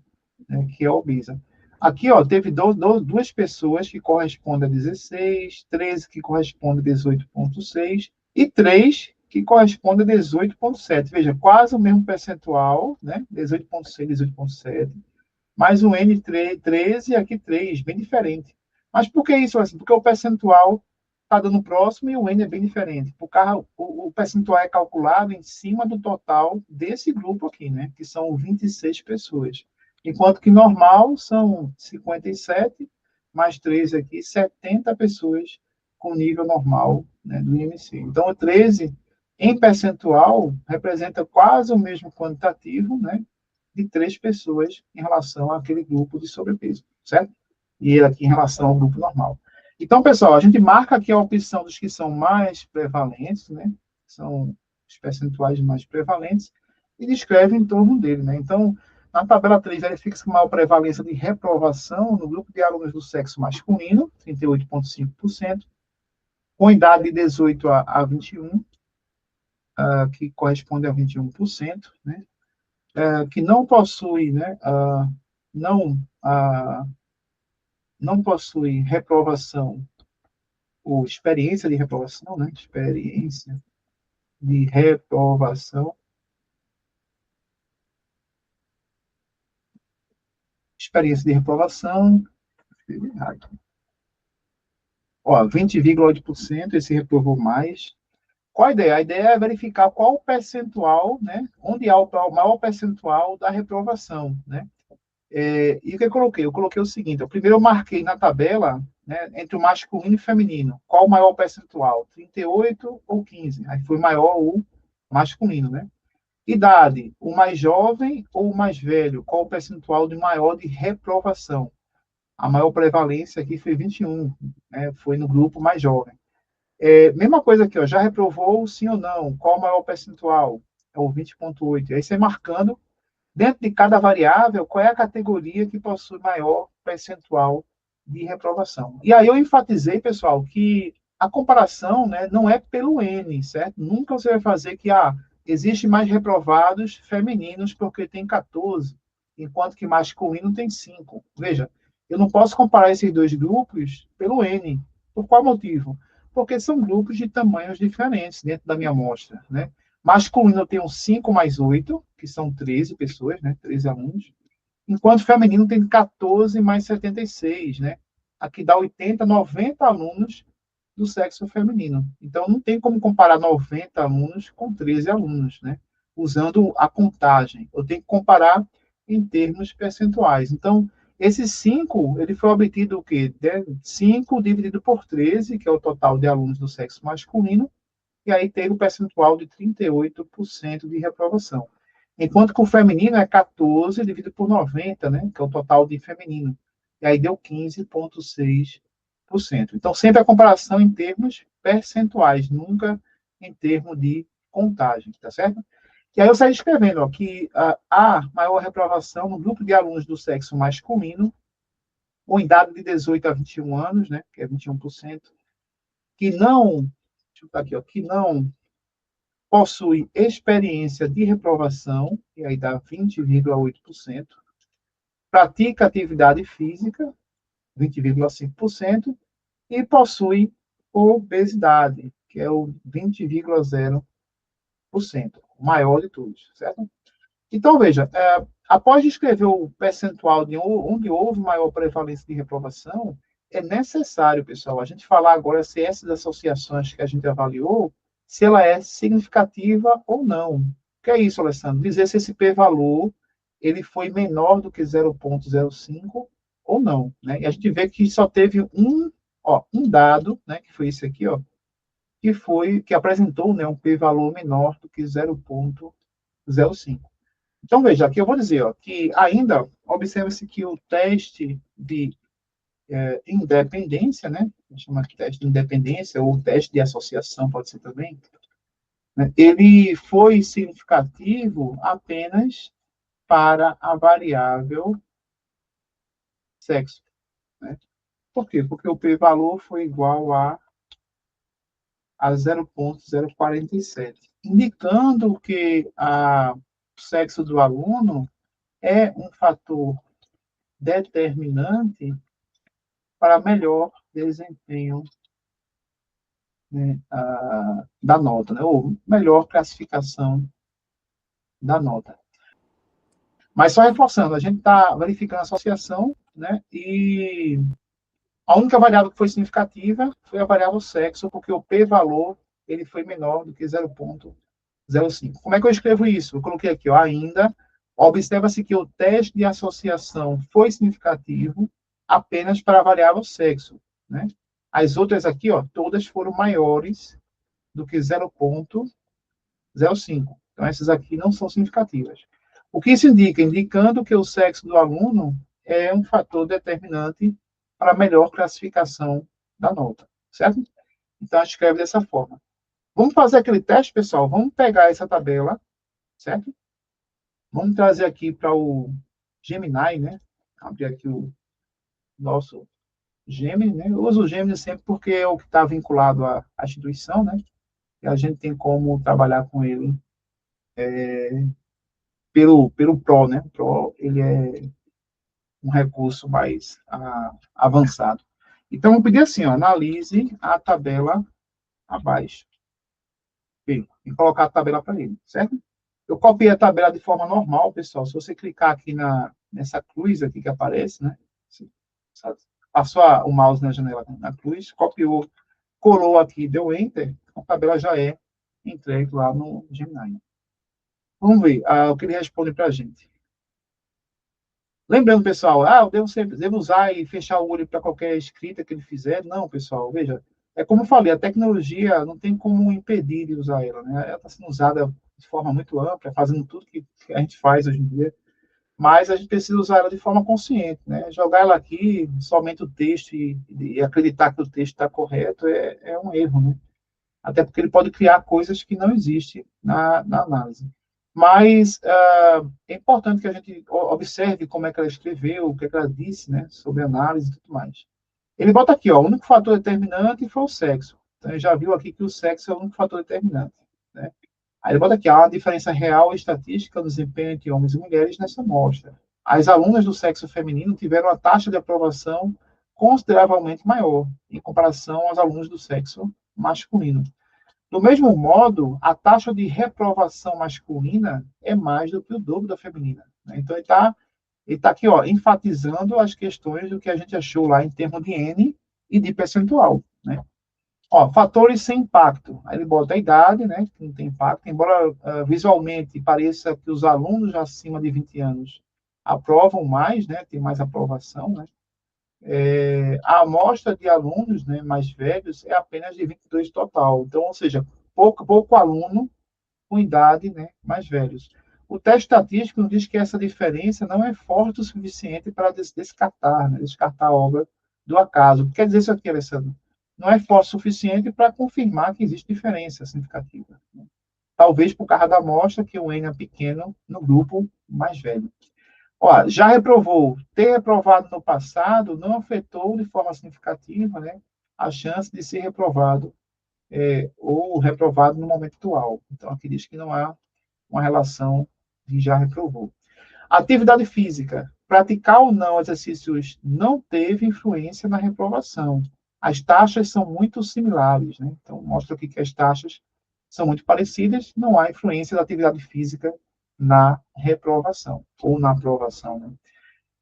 né, que é obesa. Aqui, ó, teve duas pessoas que correspondem a 16, 13 que correspondem a 18,6 e 3 que correspondem a 18,7. Veja, quase o mesmo percentual, né? 18,6, 18,7. Mais um N13 e aqui 3, bem diferente. Mas por que isso? Assim? Porque o percentual está dando próximo e o N é bem diferente. O percentual é calculado em cima do total desse grupo aqui, né? Que são 26 pessoas. Enquanto que normal são 57, mais 13 aqui, 70 pessoas com nível normal, né, do IMC. Então, o 13, em percentual, representa quase o mesmo quantitativo, né? De 3 pessoas em relação àquele grupo de sobrepeso, certo? E ele aqui em relação ao grupo normal. Então, pessoal, a gente marca aqui a opção dos que são mais prevalentes, né? São os percentuais mais prevalentes, e descreve em torno dele, né? Então, na tabela 3, verifica-se maior prevalência de reprovação no grupo de alunos do sexo masculino, 38,5%, com idade de 18 a 21, que corresponde a 21%, né? Que não possui, né, não, não possui reprovação ou experiência de reprovação, né, experiência de reprovação, experiência de reprovação, ó, 20,8%, esse reprovou mais. Qual a ideia? A ideia é verificar qual o percentual, né, onde há o maior percentual da reprovação, né? E o que eu coloquei? Eu coloquei o seguinte: primeiro eu marquei na tabela, né, entre o masculino e feminino, qual o maior percentual, 38 ou 15? Aí foi maior o masculino, né? Idade, o mais jovem ou o mais velho, qual o percentual de maior de reprovação? A maior prevalência aqui foi 21, né, foi no grupo mais jovem. Mesma coisa aqui, ó, já reprovou sim ou não? Qual o maior percentual? É o 20,8. Aí você marcando dentro de cada variável, qual é a categoria que possui maior percentual de reprovação. E aí eu enfatizei, pessoal, que a comparação, né, não é pelo N, certo? Nunca você vai fazer que existe mais reprovados femininos porque tem 14, enquanto que masculino tem 5. Veja, eu não posso comparar esses dois grupos pelo N. Por qual motivo? Porque são grupos de tamanhos diferentes dentro da minha amostra, né? Masculino eu tenho 5 mais 8, que são 13 pessoas, né? 13 alunos. Enquanto feminino tem 14 mais 76, né? Aqui dá 80, 90 alunos do sexo feminino. Então, não tem como comparar 90 alunos com 13 alunos, né? Usando a contagem. Eu tenho que comparar em termos percentuais. Então, esse 5, ele foi obtido o quê? 5 dividido por 13, que é o total de alunos do sexo masculino, e aí teve o percentual de 38% de reprovação. Enquanto que o feminino é 14 dividido por 90, né, que é o total de feminino. E aí deu 15,6%. Então, sempre a comparação em termos percentuais, nunca em termos de contagem, tá certo? E aí eu saí escrevendo ó, que há maior reprovação no grupo de alunos do sexo masculino, com idade de 18 a 21 anos, né, que é 21%, que não, deixa eu botar aqui, ó, que não possui experiência de reprovação, e aí dá 20,8%, pratica atividade física, 20,5%, e possui obesidade, que é o 20,0%, o maior de todos, certo? Então, veja, após descrever o percentual de onde houve maior prevalência de reprovação, é necessário, pessoal, a gente falar agora se essas associações que a gente avaliou, se ela é significativa ou não. O que é isso, Alessandro? Dizer se esse p-valor ele foi menor do que 0,05 ou não. Né? E a gente vê que só teve um dado, né, que foi esse aqui, que apresentou, né, um p-valor menor do que 0,05. Então, veja, aqui eu vou dizer que ainda observa-se que o teste de independência, né, chama de teste de independência, ou teste de associação, pode ser também, né, ele foi significativo apenas para a variável sexo. Né? Por quê? Porque o p-valor foi igual a 0,047, indicando que o sexo do aluno é um fator determinante para melhor desempenho, né, da nota, né, ou melhor classificação da nota. Mas só reforçando, a gente está verificando a associação, né, e a única variável que foi significativa foi a variável sexo, porque o p-valor ele foi menor do que 0,05. Como é que eu escrevo isso? Eu coloquei aqui, ainda, observa-se que o teste de associação foi significativo apenas para a variável sexo, né? As outras aqui, todas foram maiores do que 0,05. Então, essas aqui não são significativas. O que isso indica? Indicando que o sexo do aluno é um fator determinante para a melhor classificação da nota, certo? Então, a gente escreve dessa forma. Vamos fazer aquele teste, pessoal? Vamos pegar essa tabela, certo? Vamos trazer aqui para o Gemini, né? Abrir aqui o nosso Gemini, né? Eu uso o Gemini sempre porque é o que está vinculado à instituição, né? E a gente tem como trabalhar com ele pelo Pro, né? O Pro, ele é um recurso mais avançado. Então, eu pedi assim, analise a tabela abaixo. E colocar a tabela para ele, certo? Eu copiei a tabela de forma normal, pessoal. Se você clicar aqui nessa cruz aqui que aparece, né? Passou o mouse na janela na cruz, copiou, colou aqui, deu Enter, a tabela já é entregue lá no Gemini. Vamos ver o que ele responde para a gente. Lembrando, pessoal, eu devo usar e fechar o olho para qualquer escrita que ele fizer? Não, pessoal, veja, é como eu falei, a tecnologia não tem como impedir de usar ela, né? Ela está sendo usada de forma muito ampla, fazendo tudo que a gente faz hoje em dia, mas a gente precisa usar ela de forma consciente, né? Jogar ela aqui, somente o texto e acreditar que o texto está correto é um erro, né? Até porque ele pode criar coisas que não existem na análise. Mas é importante que a gente observe como é que ela escreveu, o que, é que ela disse, né, sobre análise e tudo mais. Ele bota aqui, o único fator determinante foi o sexo. Então, ele já viu aqui que o sexo é o único fator determinante. Né? Aí ele bota aqui, há uma diferença real e estatística no desempenho entre homens e mulheres nessa amostra. As alunas do sexo feminino tiveram a taxa de aprovação consideravelmente maior, em comparação aos alunos do sexo masculino. Do mesmo modo, a taxa de reprovação masculina é mais do que o dobro da feminina. Né? Então, ele tá aqui enfatizando as questões do que a gente achou lá em termos de N e de percentual. Né? Fatores sem impacto. Aí ele bota a idade, né, que não tem impacto, embora visualmente pareça que os alunos acima de 20 anos aprovam mais, né, tem mais aprovação, né? A amostra de alunos, né, mais velhos é apenas de 22 total. Então, ou seja, pouco aluno com idade, né, mais velhos. O teste estatístico nos diz que essa diferença não é forte o suficiente para descartar, né, descartar a obra do acaso. O que quer dizer isso aqui, Alessandro? Não é forte o suficiente para confirmar que existe diferença significativa. Né? Talvez por causa da amostra que o N é pequeno no grupo mais velho. Já reprovou. Ter reprovado no passado não afetou de forma significativa, né, a chance de ser reprovado ou reprovado no momento atual. Então, aqui diz que não há uma relação de já reprovou. Atividade física. Praticar ou não exercícios não teve influência na reprovação. As taxas são muito similares, né? Então, mostra aqui que as taxas são muito parecidas, não há influência da atividade física na reprovação, ou na aprovação, né?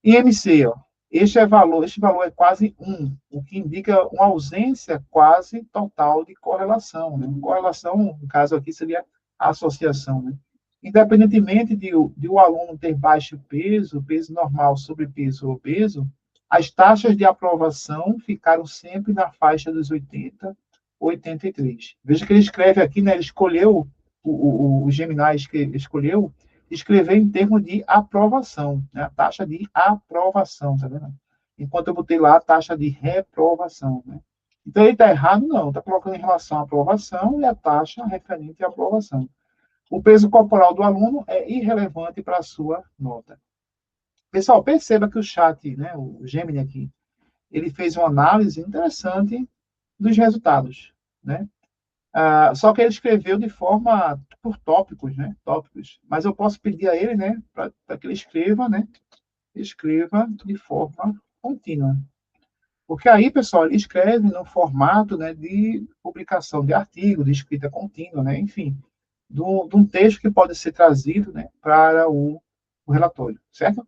IMC, ó, este valor é quase 1, o que indica uma ausência quase total de correlação, né? Correlação, no caso aqui, seria associação, né? Independentemente de o aluno ter baixo peso, peso normal, sobrepeso ou obeso, as taxas de aprovação ficaram sempre na faixa dos 80, 83. Veja que ele escreve aqui, né? Ele escolheu, o Gemini escolheu escrever em termos de aprovação, né? A taxa de aprovação, tá vendo? Enquanto eu botei lá a taxa de reprovação, né? Então ele está errado? Não, está colocando em relação à aprovação e a taxa referente à aprovação. O peso corporal do aluno é irrelevante para a sua nota. Pessoal, perceba que o chat, né, o Gemini aqui, ele fez uma análise interessante dos resultados, né? Só que ele escreveu de forma por tópicos, né? Tópicos. Mas eu posso pedir a ele, né, para que ele escreva, né? Escreva de forma contínua. Porque aí, pessoal, ele escreve no formato, né, de publicação de artigo, de escrita contínua, né? Enfim, de um texto que pode ser trazido, né, para o relatório, certo?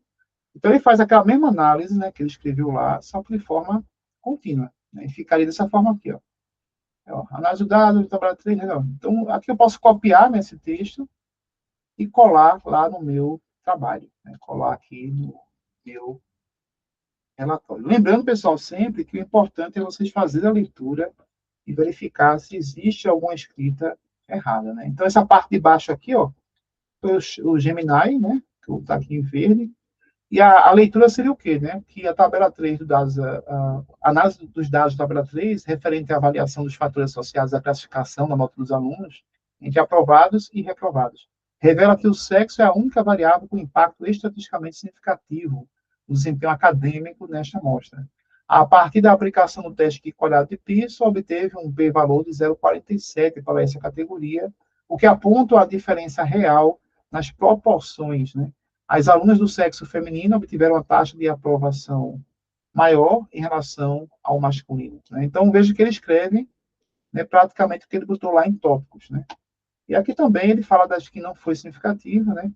Então ele faz aquela mesma análise, né, que ele escreveu lá, só que de forma contínua, né? E ficaria dessa forma aqui, ó. Análise do dado, tabela 3, legal. Então, aqui eu posso copiar, né, esse texto e colar lá no meu trabalho, né? Colar aqui no meu relatório. Lembrando, pessoal, sempre que o importante é vocês fazerem a leitura e verificar se existe alguma escrita errada, né? Então, essa parte de baixo aqui, ó, foi o Gemini, né, que está aqui em verde, e a leitura seria o quê? Né? Que a tabela 3 do dados, a análise dos dados da tabela 3, referente à avaliação dos fatores associados à classificação da nota dos alunos, entre aprovados e reprovados, revela que o sexo é a única variável com impacto estatisticamente significativo no desempenho acadêmico nesta amostra. A partir da aplicação do teste de quadrado de Pearson, obteve um p-valor de 0,47 para essa categoria, o que aponta a diferença real nas proporções, né? As alunas do sexo feminino obtiveram uma taxa de aprovação maior em relação ao masculino, né? Então, veja que ele escreve, né, praticamente o que ele botou lá em tópicos, né? E aqui também ele fala das que não foi significativa, né?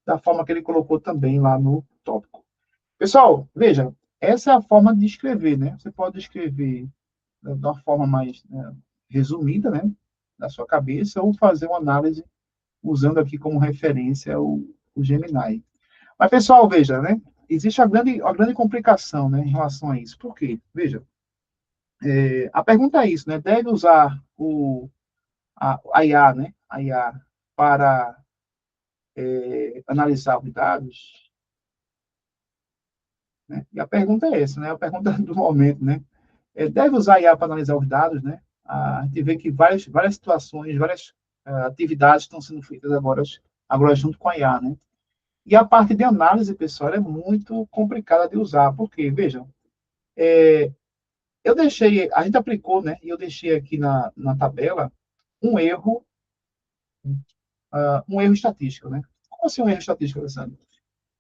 Da forma que ele colocou também lá no tópico. Pessoal, veja, essa é a forma de escrever, né? Você pode escrever de uma forma mais, né, resumida, né? Da sua cabeça, ou fazer uma análise usando aqui como referência o Gemini. Mas, pessoal, veja, né? Existe uma grande complicação, né, em relação a isso. Por quê? Veja, a pergunta é isso, né? Deve usar a IA, né? A IA para analisar os dados? Né? E a pergunta é essa, né? A pergunta do momento, né? Deve usar a IA para analisar os dados, né? A gente vê que várias situações, várias atividades estão sendo feitas agora junto com a IA, né? E a parte de análise, pessoal, é muito complicada de usar, porque, vejam, a gente aplicou, né? E eu deixei aqui na tabela um erro, um erro estatístico, né? Como assim um erro estatístico, Alessandro?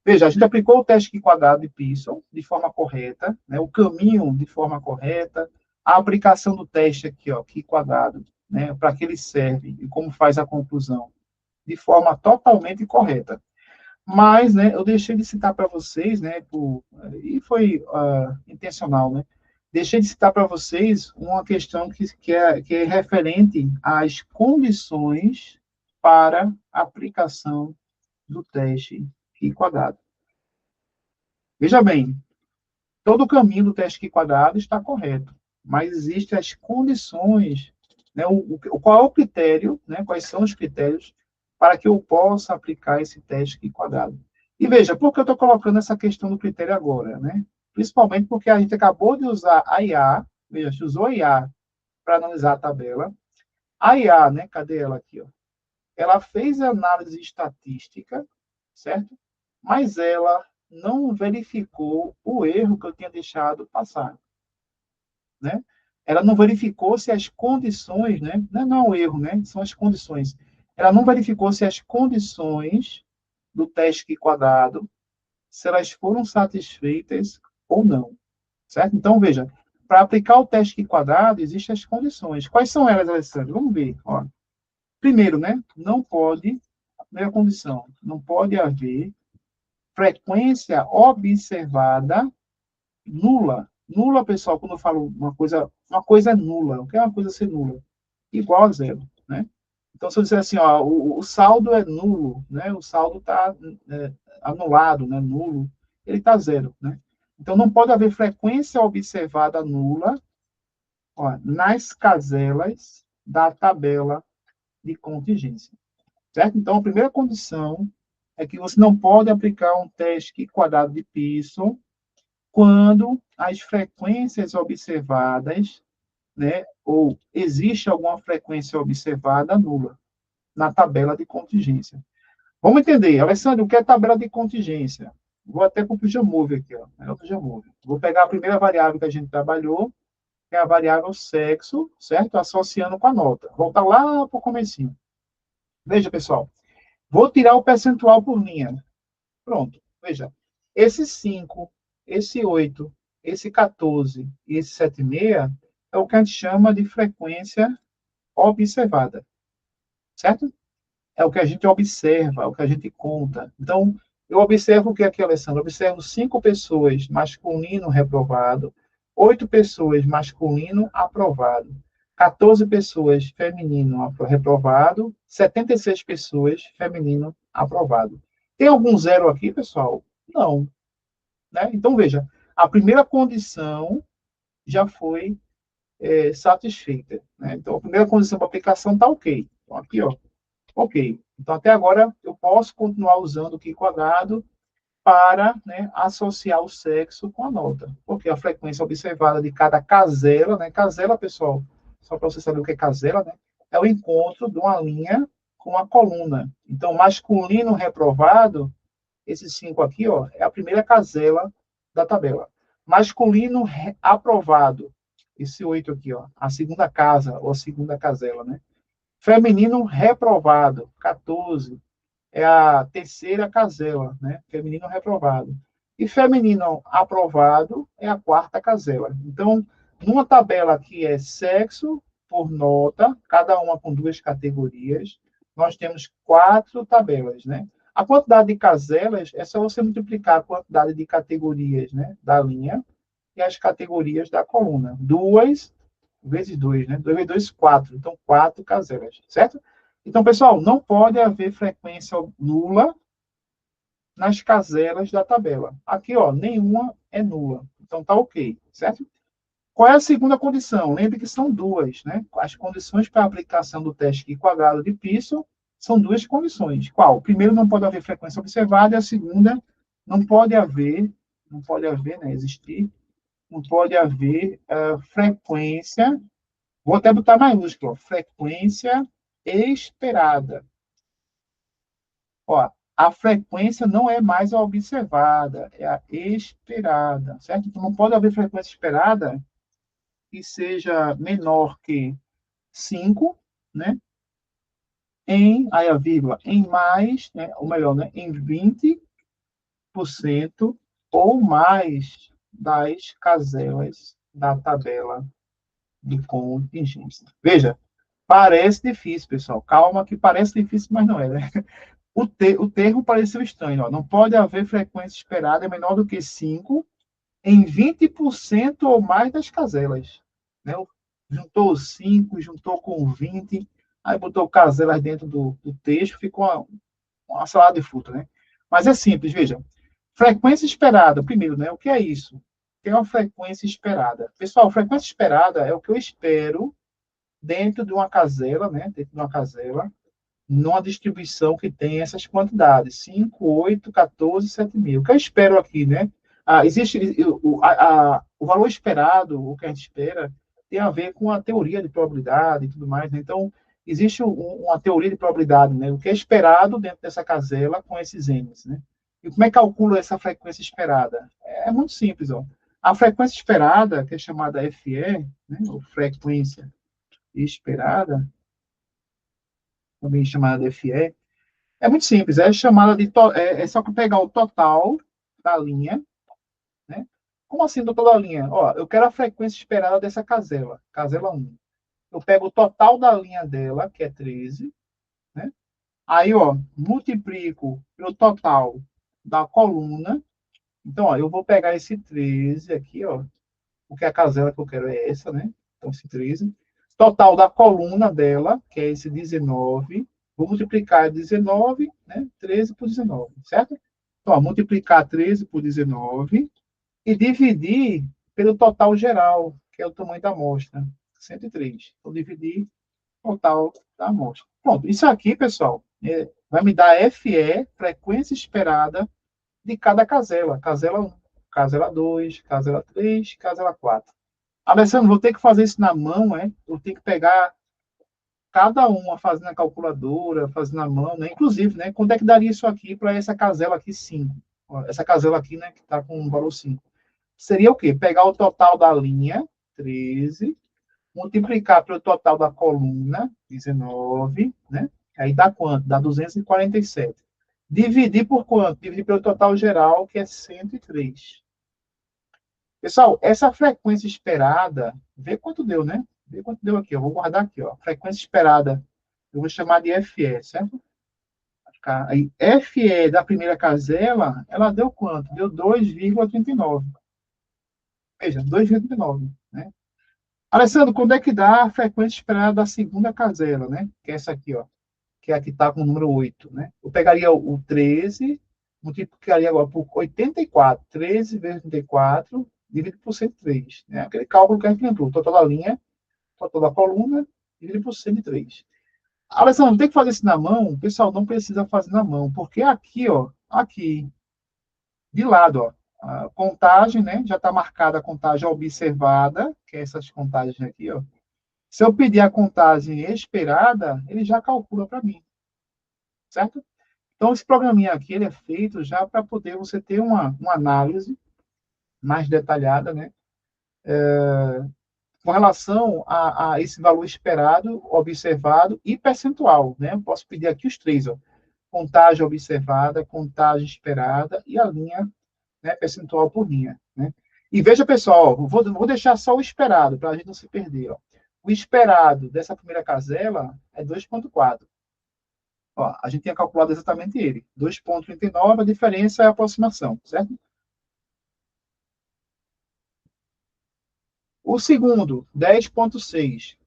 Veja, a gente aplicou o teste quadrado de Pearson de forma correta, né? O caminho de forma correta, a aplicação do teste aqui, ó, Q quadrado, né? Para que ele serve e como faz a conclusão, de forma totalmente correta. Mas, né, eu deixei de citar para vocês, né, e foi intencional, né? Deixei de citar para vocês uma questão que é referente às condições para aplicação do teste Q quadrado. Veja bem, todo o caminho do teste Q quadrado está correto, mas existem as condições, né, qual é o critério, né, quais são os critérios para que eu possa aplicar esse teste Q quadrado. E veja, por que eu estou colocando essa questão do critério agora, né? Principalmente porque a gente acabou de usar a IA, veja, a gente usou a IA para analisar a tabela. A IA, né, cadê ela aqui, ó? Ela fez a análise estatística, certo? Mas ela não verificou o erro que eu tinha deixado passar, né? ela não verificou se as condições, né? Não é um erro, né? São as condições. Ela não verificou se as condições do teste quadrado, se elas foram satisfeitas ou não, certo? Então, veja, para aplicar o teste quadrado, existem as condições. Quais são elas, Alessandro? Vamos ver. Ó. Primeiro, né? Não pode, a primeira condição, não pode haver frequência observada nula. Nula, pessoal, quando eu falo uma coisa é nula. O que é uma coisa ser nula? Igual a zero, né? Então, se eu disser assim, ó, o saldo é nulo, né? O saldo está anulado, né? Nulo, ele está zero, né? Então, não pode haver frequência observada nula, ó, nas caselas da tabela de contingência, certo? Então, a primeira condição é que você não pode aplicar um teste quadrado de Pearson quando as frequências observadas, né, ou existe alguma frequência observada nula na tabela de contingência. Vamos entender, Alessandro, o que é tabela de contingência? Vou até para o Jamove aqui, ó. É o Jamove. Vou pegar a primeira variável que a gente trabalhou, que é a variável sexo, certo? Associando com a nota. Voltar lá para o comecinho. Veja, pessoal. Vou tirar o percentual por linha. Pronto. Veja. Esse 5, esse 8, esse 14 e esse 7,6 é o que a gente chama de frequência observada. Certo? É o que a gente observa, é o que a gente conta. Então, eu observo o que aqui, Alessandro? Eu observo 5 pessoas masculino reprovado, 8 pessoas masculino aprovado, 14 pessoas feminino reprovado, 76 pessoas feminino aprovado. Tem algum zero aqui, pessoal? Não. Né? Então, veja, a primeira condição já foi satisfeita. Né? Então, a primeira condição para aplicação está ok. Então, aqui, ó, ok. Então, até agora, eu posso continuar usando o Q quadrado para, né, associar o sexo com a nota. Porque a frequência observada de cada casela, né? Casela, pessoal, só para você saber o que é casela, né? É o encontro de uma linha com uma coluna. Então, masculino reprovado, esses 5 aqui, ó, é a primeira casela da tabela. Masculino aprovado, esse 8 aqui, ó, a segunda casa, ou a segunda casela, né? Feminino reprovado, 14, é a terceira casela, né? Feminino reprovado. E feminino aprovado é a quarta casela. Então, numa tabela que é sexo por nota, cada uma com 2 categorias, nós temos 4 tabelas, né? A quantidade de caselas é só você multiplicar a quantidade de categorias, né, da linha e as categorias da coluna. 2 vezes 2, né? 2 vezes 2, 4. Então, 4 caselas, certo? Então, pessoal, não pode haver frequência nula nas caselas da tabela. Aqui, ó, nenhuma é nula. Então, tá ok, certo? Qual é a segunda condição? Lembre que são duas, né? As condições para a aplicação do teste quadrado de Pearson são duas condições. Qual? Primeiro, não pode haver frequência observada, e a segunda, não pode haver, né, existir, não pode haver frequência. Vou até botar maiúsculo, frequência esperada. Ó, a frequência não é mais a observada, é a esperada, certo? Então, não pode haver frequência esperada que seja menor que 5, né? Aí a vírgula, em mais, né? Ou melhor, né? Em 20% ou mais das caselas da tabela de contingência. Veja, parece difícil, pessoal. Calma que parece difícil, mas não é, né? O termo pareceu estranho. Ó. Não pode haver frequência esperada menor do que 5 em 20% ou mais das caselas. Né? Juntou 5, juntou com 20, aí botou caselas dentro do texto, ficou uma salada de fruta. Né? Mas é simples, veja. Frequência esperada, primeiro, né? O que é isso? O que é uma frequência esperada? Pessoal, frequência esperada é o que eu espero dentro de uma casela, né? Dentro de uma casela, numa distribuição que tem essas quantidades, 5, 8, 14, 7,5. O que eu espero aqui, né? Existe o valor esperado, o que a gente espera, tem a ver com a teoria de probabilidade e tudo mais, né? Então, existe uma teoria de probabilidade, né? O que é esperado dentro dessa casela com esses N's, né? E como é que calcula essa frequência esperada? É muito simples, ó. A frequência esperada, que é chamada FE, né, ou frequência esperada, também chamada de FE, é muito simples, é chamada de é só pegar o total da linha, né? Como assim total da linha? Ó, eu quero a frequência esperada dessa casela, casela 1. Eu pego o total da linha dela, que é 13, né? Aí, ó, multiplico pelo total da coluna. Então, ó, eu vou pegar esse 13 aqui, ó, porque a casela que eu quero é essa, né? Então, esse 13. Total da coluna dela, que é esse 19. Vou multiplicar 19, né? 13 por 19, certo? Então, ó, multiplicar 13 por 19 e dividir pelo total geral, que é o tamanho da amostra, 103. Vou dividir o total da amostra. Pronto, isso aqui, pessoal, vai me dar FE, frequência esperada, de cada casela. Casela 1, casela 2, casela 3, casela 4. Alessandro, vou ter que fazer isso na mão, é? Eu tenho que pegar cada uma, fazendo na calculadora, fazendo na mão, né? Inclusive, né? Quanto é que daria isso aqui para essa casela aqui 5? Essa casela aqui, né? Que está com o valor 5. Seria o quê? Pegar o total da linha, 13, multiplicar pelo total da coluna, 19, né? Aí dá quanto? Dá 247. Dividir por quanto? Dividir pelo total geral, que é 103. Pessoal, essa frequência esperada, vê quanto deu, né? Vê quanto deu aqui. Eu vou guardar aqui, ó. Frequência esperada, eu vou chamar de FE, certo? Aí, FE da primeira casela, ela deu quanto? Deu 2,39. Veja, 2,39, né? Alessandro, quando é que dá a frequência esperada da segunda casela, né? Que é essa aqui, ó. Que é a que está com o número 8, né? Eu pegaria o 13, multiplicaria agora por 84. 13 vezes 84, dividido por 103. Né? Aquele cálculo que a gente lembrou. Total da linha, total da coluna, dividido por 103. Alessandro, tem que fazer isso na mão? O pessoal não precisa fazer na mão, porque aqui, ó, aqui, de lado, ó, a contagem, né? Já está marcada a contagem observada, que é essas contagens aqui, ó. Se eu pedir a contagem esperada, ele já calcula para mim, certo? Então, esse programinha aqui ele é feito já para poder você ter uma análise mais detalhada, né? Com relação a esse valor esperado, observado e percentual, né? Eu posso pedir aqui os três, ó. Contagem observada, contagem esperada e a linha, né, percentual por linha, né? E veja, pessoal, vou deixar só o esperado, para a gente não se perder, ó. O esperado dessa primeira casela é 2,4. Ó, a gente tinha calculado exatamente ele. 2,39, a diferença é a aproximação, certo? O segundo, 10,6.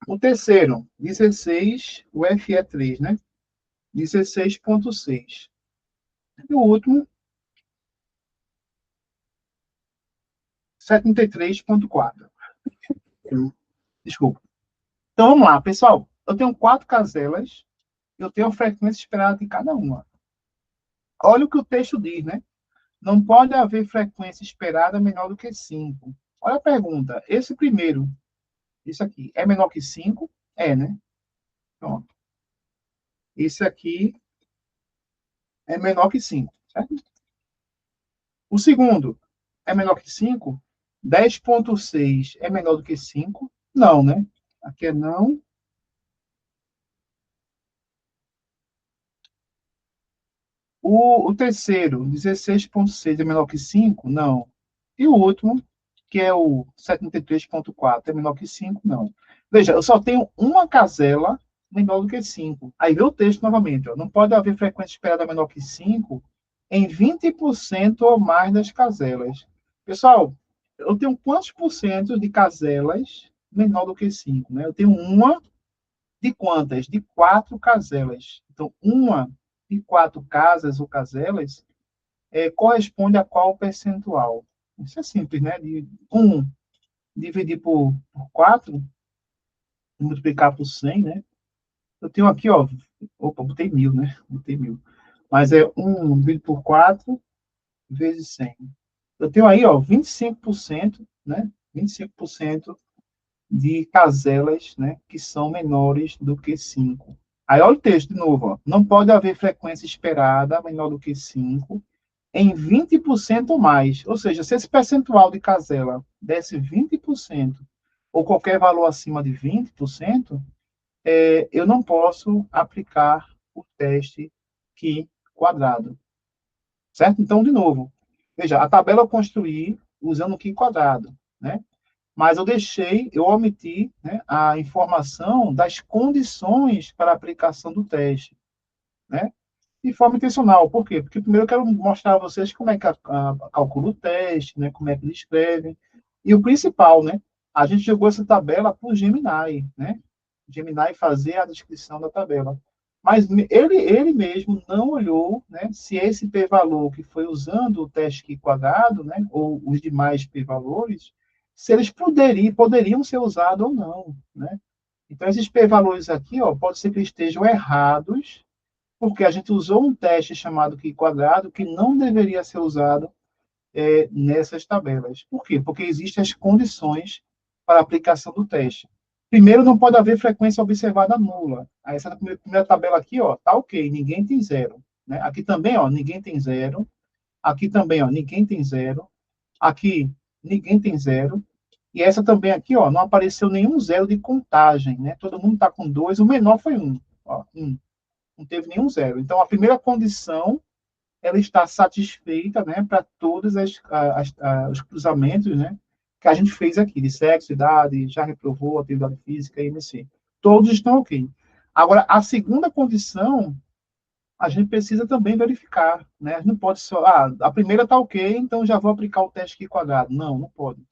O terceiro, 16, o F é 3, né? 16,6. E o último, 73,4. Desculpa. Então, vamos lá, pessoal. Eu tenho 4 caselas, eu tenho a frequência esperada de cada uma. Olha o que o texto diz, né? Não pode haver frequência esperada menor do que 5. Olha a pergunta. Esse primeiro, isso aqui, é menor que 5? É, né? Pronto. Esse aqui é menor que 5, certo? O segundo é menor que 5? 10,6 é menor do que 5? Não, né? Aqui é não. O terceiro, 16,6 é menor que 5? Não. E o último, que é o 73,4, é menor que 5? Não. Veja, eu só tenho uma casela menor do que 5. Aí vê o texto novamente. Ó. Não pode haver frequência esperada menor que 5 em 20% ou mais das caselas. Pessoal, eu tenho quantos por cento de caselas menor do que 5? Né? Eu tenho uma de quantas? De 4 caselas. Então, uma de 4 casas ou caselas corresponde a qual percentual? Isso é simples, né? De 1 dividir por 4, multiplicar por 100, né? Eu tenho aqui, ó, opa, botei 1.000, né? Botei 1.000. Mas é 1 dividido por 4 vezes 100. Eu tenho aí, ó, 25%, né? 25% de caselas, né, que são menores do que 5. Aí olha o texto de novo, ó. Não pode haver frequência esperada menor do que 5 em 20% ou mais. Ou seja, se esse percentual de casela desse 20%, ou qualquer valor acima de 20%, eu não posso aplicar o teste Q quadrado. Certo? Então, de novo, veja, a tabela eu construí usando o Q quadrado, né? Mas eu omiti, né, a informação das condições para a aplicação do teste, né? De forma intencional. Por quê? Porque primeiro eu quero mostrar a vocês como é que calcula o teste, né? Como é que ele escreve. E o principal, né? A gente jogou essa tabela para o Gemini, né? Gemini fazer a descrição da tabela. Mas ele mesmo não olhou, né, se esse p-valor que foi usando o teste Q quadrado, né, ou os demais p-valores, se eles poderiam ser usados ou não, né? Então, esses p-valores aqui, ó, pode ser que eles estejam errados, porque a gente usou um teste chamado Q quadrado que não deveria ser usado nessas tabelas. Por quê? Porque existem as condições para a aplicação do teste. Primeiro, não pode haver frequência observada nula. Aí, essa primeira tabela aqui, ó, tá ok, ninguém tem zero. Né? Aqui também, ó, ninguém tem zero. Aqui também, ó, ninguém tem zero. Aqui, ninguém tem zero. E essa também aqui, ó, não apareceu nenhum zero de contagem, né? Todo mundo está com dois, o menor foi um. Ó, um. Não teve nenhum zero. Então, a primeira condição ela está satisfeita, né, para todos os cruzamentos, né, que a gente fez aqui, de sexo, idade, já reprovou, atividade física, IMC. Todos estão ok. Agora, a segunda condição, a gente precisa também verificar, né? A gente não pode só, a primeira está ok, então já vou aplicar o teste Q quadrado. Não, não pode.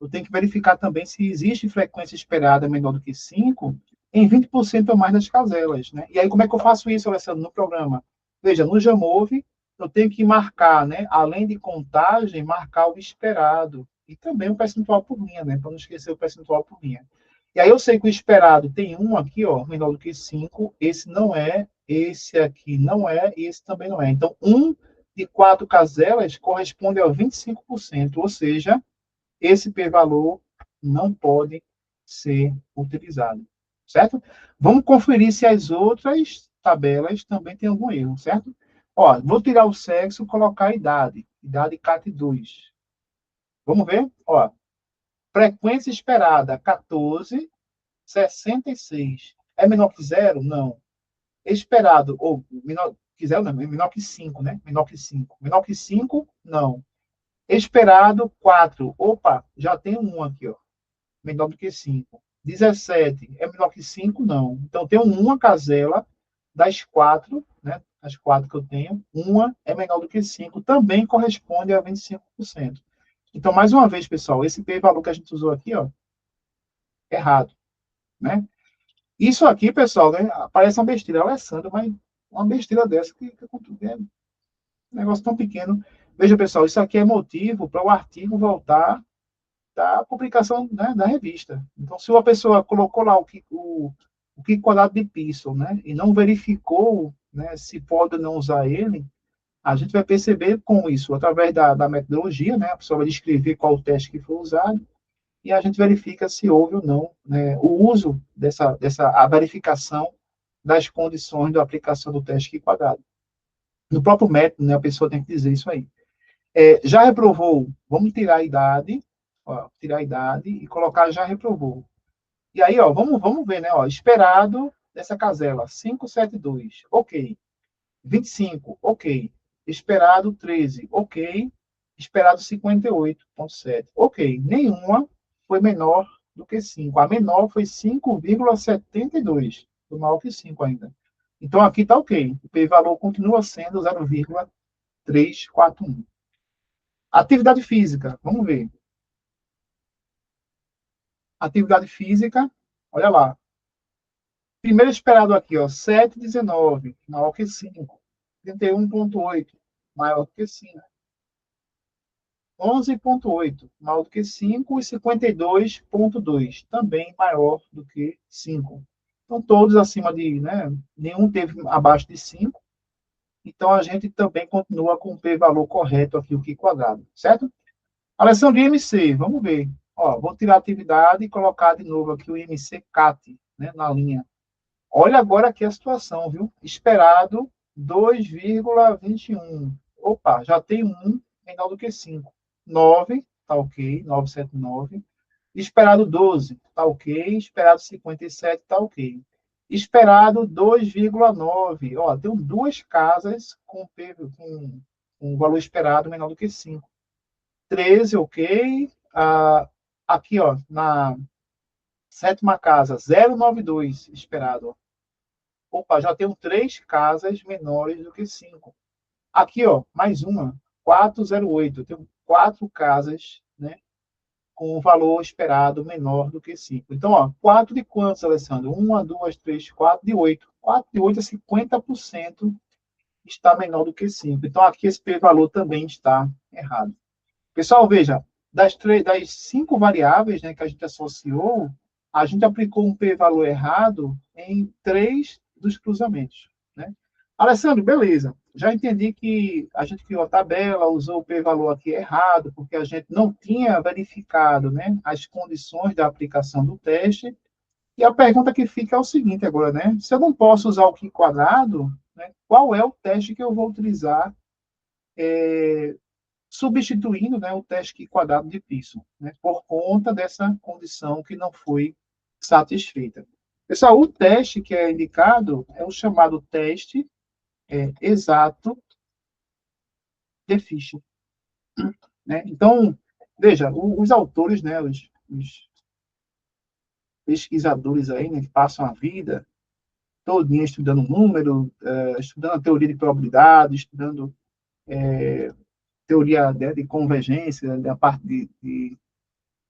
Eu tenho que verificar também se existe frequência esperada menor do que 5 em 20% ou mais das caselas, né? E aí, como é que eu faço isso, Alessandro, no programa? Veja, no Jamove, eu tenho que marcar, né? Além de contagem, marcar o esperado. E também o percentual por linha, né? Para não esquecer o percentual por linha. E aí eu sei que o esperado tem um aqui, ó, menor do que 5. Esse não é, esse aqui não é, e esse também não é. Então, um de 4 caselas corresponde a 25%, ou seja, esse p-valor não pode ser utilizado, certo? Vamos conferir se as outras tabelas também têm algum erro, certo? Ó, vou tirar o sexo e colocar a idade. Idade CAT2. Vamos ver? Ó, frequência esperada, 14, 66. É menor que zero? Não. Esperado, ou menor que zero, não, menor que 5, né? Menor que 5. Menor que 5? Não. Esperado, 4. Opa, já tem um aqui, ó. Menor do que 5. 17 é menor que 5? Não. Então, tem uma casela das 4, né? As 4 que eu tenho, uma é menor do que 5, também corresponde a 25%. Então, mais uma vez, pessoal, esse p-valor que a gente usou aqui, ó, errado, né? Isso aqui, pessoal, né, parece uma besteira, Alessandro, mas uma besteira dessa que é um negócio tão pequeno. Veja, pessoal, isso aqui é motivo para o artigo voltar da publicação, né, da revista. Então, se uma pessoa colocou lá o que quadrado de pixel, né, e não verificou, né, se pode ou não usar ele, a gente vai perceber com isso, através da metodologia, né, a pessoa vai descrever qual o teste que foi usado, e a gente verifica se houve ou não, né, o uso a verificação das condições da aplicação do teste Q quadrado. No próprio método, né, a pessoa tem que dizer isso aí. Já reprovou, vamos tirar a idade, ó, tirar a idade e colocar já reprovou. E aí, ó, vamos ver, né? Ó, esperado dessa casela, 572, ok. 25, ok. Esperado 13, ok. Esperado 58,7, ok. Nenhuma foi menor do que 5. A menor foi 5,72, foi maior que 5 ainda. Então, aqui está ok. O p-valor continua sendo 0,341. Atividade física, vamos ver. Atividade física, olha lá. Primeiro esperado aqui, ó, 7,19, maior que 5. 31,8, maior que 5. 11,8, maior do que 5. E 52,2, também maior do que 5. Então, todos acima de, né, nenhum teve abaixo de 5. Então, a gente também continua com o p-valor correto aqui, o Q quadrado, certo? Alessandro, IMC, vamos ver. Ó, vou tirar a atividade e colocar de novo aqui o IMC CAT, né, na linha. Olha agora aqui a situação, viu? Esperado 2,21. Opa, já tem um menor do que 5. 9, tá ok, 979. Esperado 12, tá ok. Esperado 57, tá ok. Esperado 2,9. Ó, tem duas casas com um valor esperado menor do que 5. 13, ok. Aqui, ó, na sétima casa, 0,92 esperado. Opa, já tenho três casas menores do que 5. Aqui, ó, mais uma, 408. Eu tenho quatro casas, né, com o valor esperado menor do que 5. Então, ó, 4 de quantos, Alessandro? Uma, duas, três, 4 de 8. 4 de 8 é 50% está menor do que 5. Então, aqui esse p-valor também está errado. Pessoal, veja, das cinco variáveis, né, que a gente associou, a gente aplicou um p-valor errado em três dos cruzamentos, né? Alessandro, beleza. Já entendi que a gente criou a tabela, usou o p-valor aqui errado, porque a gente não tinha verificado, né, as condições da aplicação do teste. E a pergunta que fica é o seguinte agora, né? Se eu não posso usar o Q quadrado, né, qual é o teste que eu vou utilizar substituindo, né, o teste quadrado de Pearson, né, por conta dessa condição que não foi satisfeita. Pessoal, o teste que é indicado é o chamado teste exato de Fischer, né? Então, veja, os autores, né, os pesquisadores aí, né, que passam a vida todinha estudando número, estudando a teoria de probabilidade, estudando teoria, né, de convergência, da parte de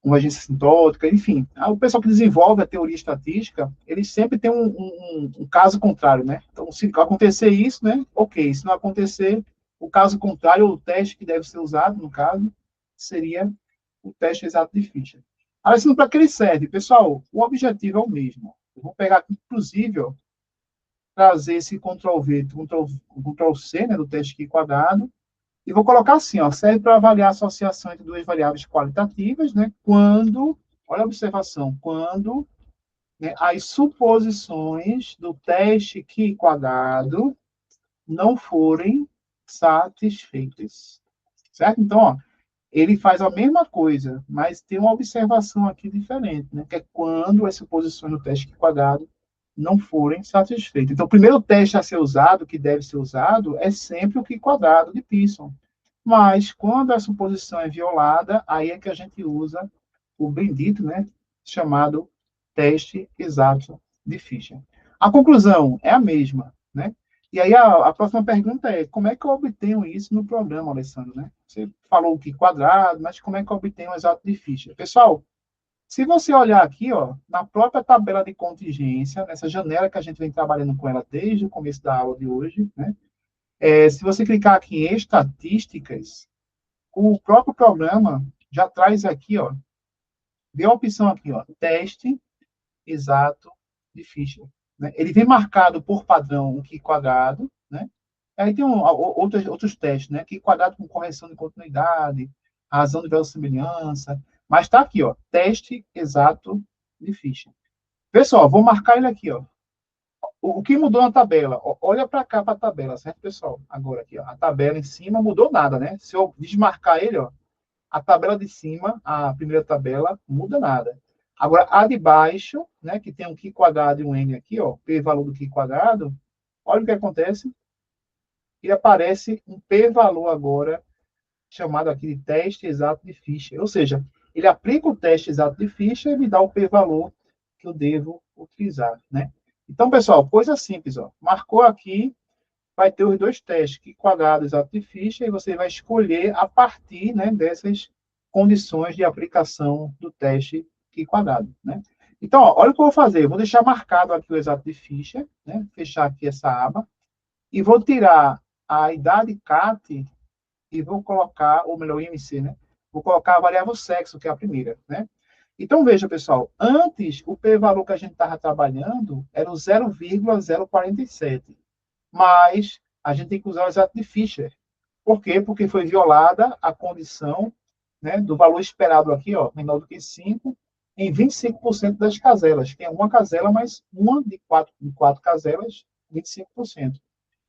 convergência sintótica, enfim. O pessoal que desenvolve a teoria estatística, eles sempre tem um caso contrário, né? Então, se acontecer isso, né? Ok. Se não acontecer, o caso contrário, ou o teste que deve ser usado, no caso, seria o teste exato de Fischer. Assim, para que ele serve? Pessoal, o objetivo é o mesmo. Eu vou pegar, inclusive, ó, trazer esse Ctrl+V, Ctrl+C, né, do teste aqui quadrado, e vou colocar assim, ó, serve para avaliar a associação entre duas variáveis qualitativas, né, quando, olha a observação, quando, né, as suposições do teste Q quadrado não forem satisfeitas. Certo? Então, ó, ele faz a mesma coisa, mas tem uma observação aqui diferente, né, que é quando as suposições do teste Q quadrado não forem satisfeitas. Então, o primeiro teste a ser usado, que deve ser usado, é sempre o Q quadrado de Pearson. Mas, quando a suposição é violada, aí é que a gente usa o bendito, né, chamado teste exato de Fischer. A conclusão é a mesma, né? E aí a próxima pergunta é, como é que eu obtenho isso no programa, Alessandro, né? Você falou que quadrado, mas como é que eu obtenho o exato de Fischer? Pessoal, se você olhar aqui, ó, na própria tabela de contingência, nessa janela que a gente vem trabalhando com ela desde o começo da aula de hoje, né? Se você clicar aqui em estatísticas, o próprio programa já traz aqui, ó, vê a opção aqui, ó, teste exato de Fischer, né? Ele vem marcado por padrão o Q quadrado, né? Aí tem outros testes, né? Q quadrado com correção de continuidade, razão de verossimilhança, mas está aqui, ó, teste exato de Fischer. Pessoal, vou marcar ele aqui, ó. O que mudou na tabela? Olha para cá para a tabela, certo, pessoal? Agora aqui, ó, a tabela em cima mudou nada, né? Se eu desmarcar ele, ó, a tabela de cima, a primeira tabela, muda nada. Agora, a de baixo, né, que tem um Q quadrado e um N aqui, ó, P valor do Q quadrado, olha o que acontece. E aparece um P valor agora, chamado aqui de teste exato de Fischer. Ou seja, ele aplica o teste exato de Fischer e me dá o P valor que eu devo utilizar, né? Então, pessoal, coisa simples, ó. Marcou aqui, vai ter os dois testes, Q quadrado exato de Fischer, e você vai escolher a partir, né, dessas condições de aplicação do teste Q quadrado, né? Então, ó, olha o que eu vou fazer. Eu vou deixar marcado aqui o exato de Fischer, né? Fechar aqui essa aba e vou tirar a idade CAT e vou colocar, ou melhor, o IMC, né? Vou colocar a variável sexo, que é a primeira, né? Então, veja, pessoal, antes, o p-valor que a gente estava trabalhando era o 0,047, mas a gente tem que usar o exato de Fischer. Por quê? Porque foi violada a condição, né, do valor esperado aqui, ó, menor do que 5, em 25% das caselas. Tem uma casela, mas uma de quatro caselas, 25%.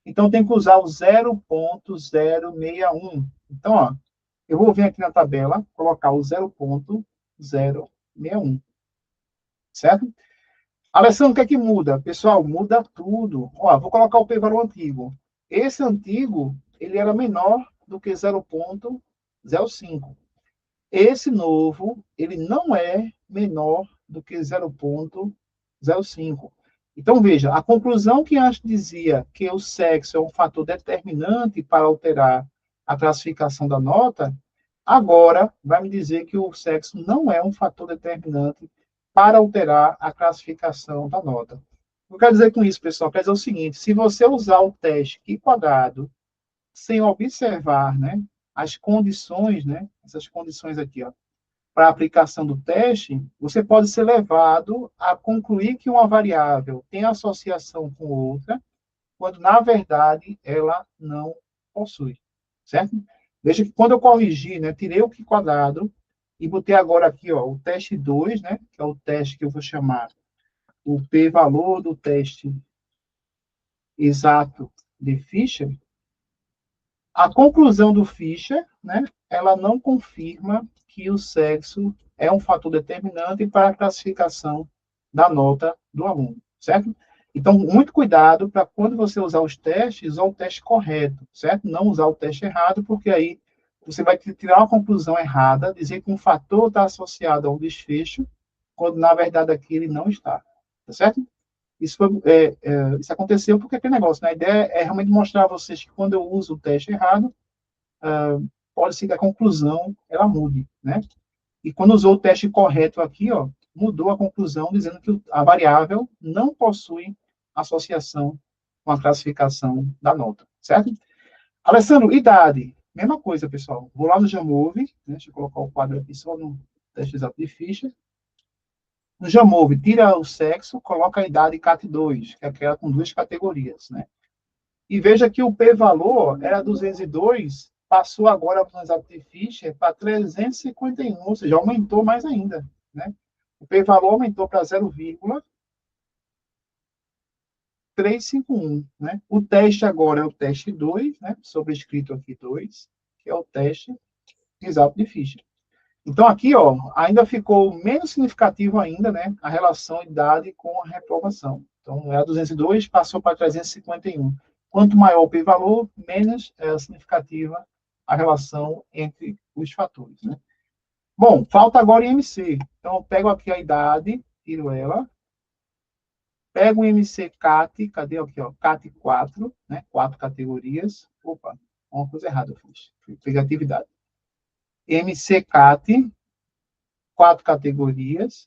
Então, tem que usar o 0,061. Então, ó, eu vou vir aqui na tabela, colocar o 0,061, certo? Alessandro, o que é que muda? Pessoal, muda tudo. Ó, vou colocar o p-valor antigo. Esse antigo, ele era menor do que 0,05. Esse novo, ele não é menor do que 0,05. Então, veja, a conclusão que antes dizia que o sexo é um fator determinante para alterar a classificação da nota, agora vai me dizer que o sexo não é um fator determinante para alterar a classificação da nota. O que eu quero dizer com isso, pessoal? Quer dizer o seguinte, se você usar o teste Q quadrado sem observar, né, as condições, né, essas condições aqui, ó, para a aplicação do teste, você pode ser levado a concluir que uma variável tem associação com outra, quando, na verdade, ela não possui, certo? Veja que quando eu corrigi, né, tirei o Q quadrado e botei agora aqui, ó, o teste 2, né, que é o teste que eu vou chamar o p-valor do teste exato de Fischer, a conclusão do Fischer, né, ela não confirma que o sexo é um fator determinante para a classificação da nota do aluno, certo? Então, muito cuidado para quando você usar os testes, usar o teste correto, certo? Não usar o teste errado, porque aí você vai tirar uma conclusão errada, dizer que um fator está associado a um desfecho, quando na verdade aqui ele não está, tá certo? Isso aconteceu porque aquele negócio, né? A ideia é realmente mostrar a vocês que quando eu uso o teste errado, pode ser que a conclusão ela mude, né? E quando usou o teste correto aqui, ó, mudou a conclusão dizendo que a variável não possui associação com a classificação da nota, certo? Alessandro, idade. Mesma coisa, pessoal. Vou lá no Jamove, né? Deixa eu colocar o quadro aqui só no teste exato de Fischer. No Jamove, tira o sexo, coloca a idade CAT2, que é aquela com duas categorias, né? E veja que o p-valor era 202, passou agora para o exato de Fischer para 351, ou seja, aumentou mais ainda, né? O p-valor aumentou para 0,351, né? O teste agora é o teste 2, né? Sobrescrito aqui 2, que é o teste exato de Fischer. Então, aqui, ó, ainda ficou menos significativo ainda, né, a relação idade com a reprovação. Então, era 202, passou para 351. Quanto maior o p-valor, menos significativa a relação entre os fatores, né? Bom, falta agora o IMC. Então, eu pego aqui a idade, tiro ela, pego o IMC CAT, cadê aqui, ó, CAT 4, né, 4 categorias. Opa, uma coisa errada eu fiz atividade. IMC CAT, 4 categorias.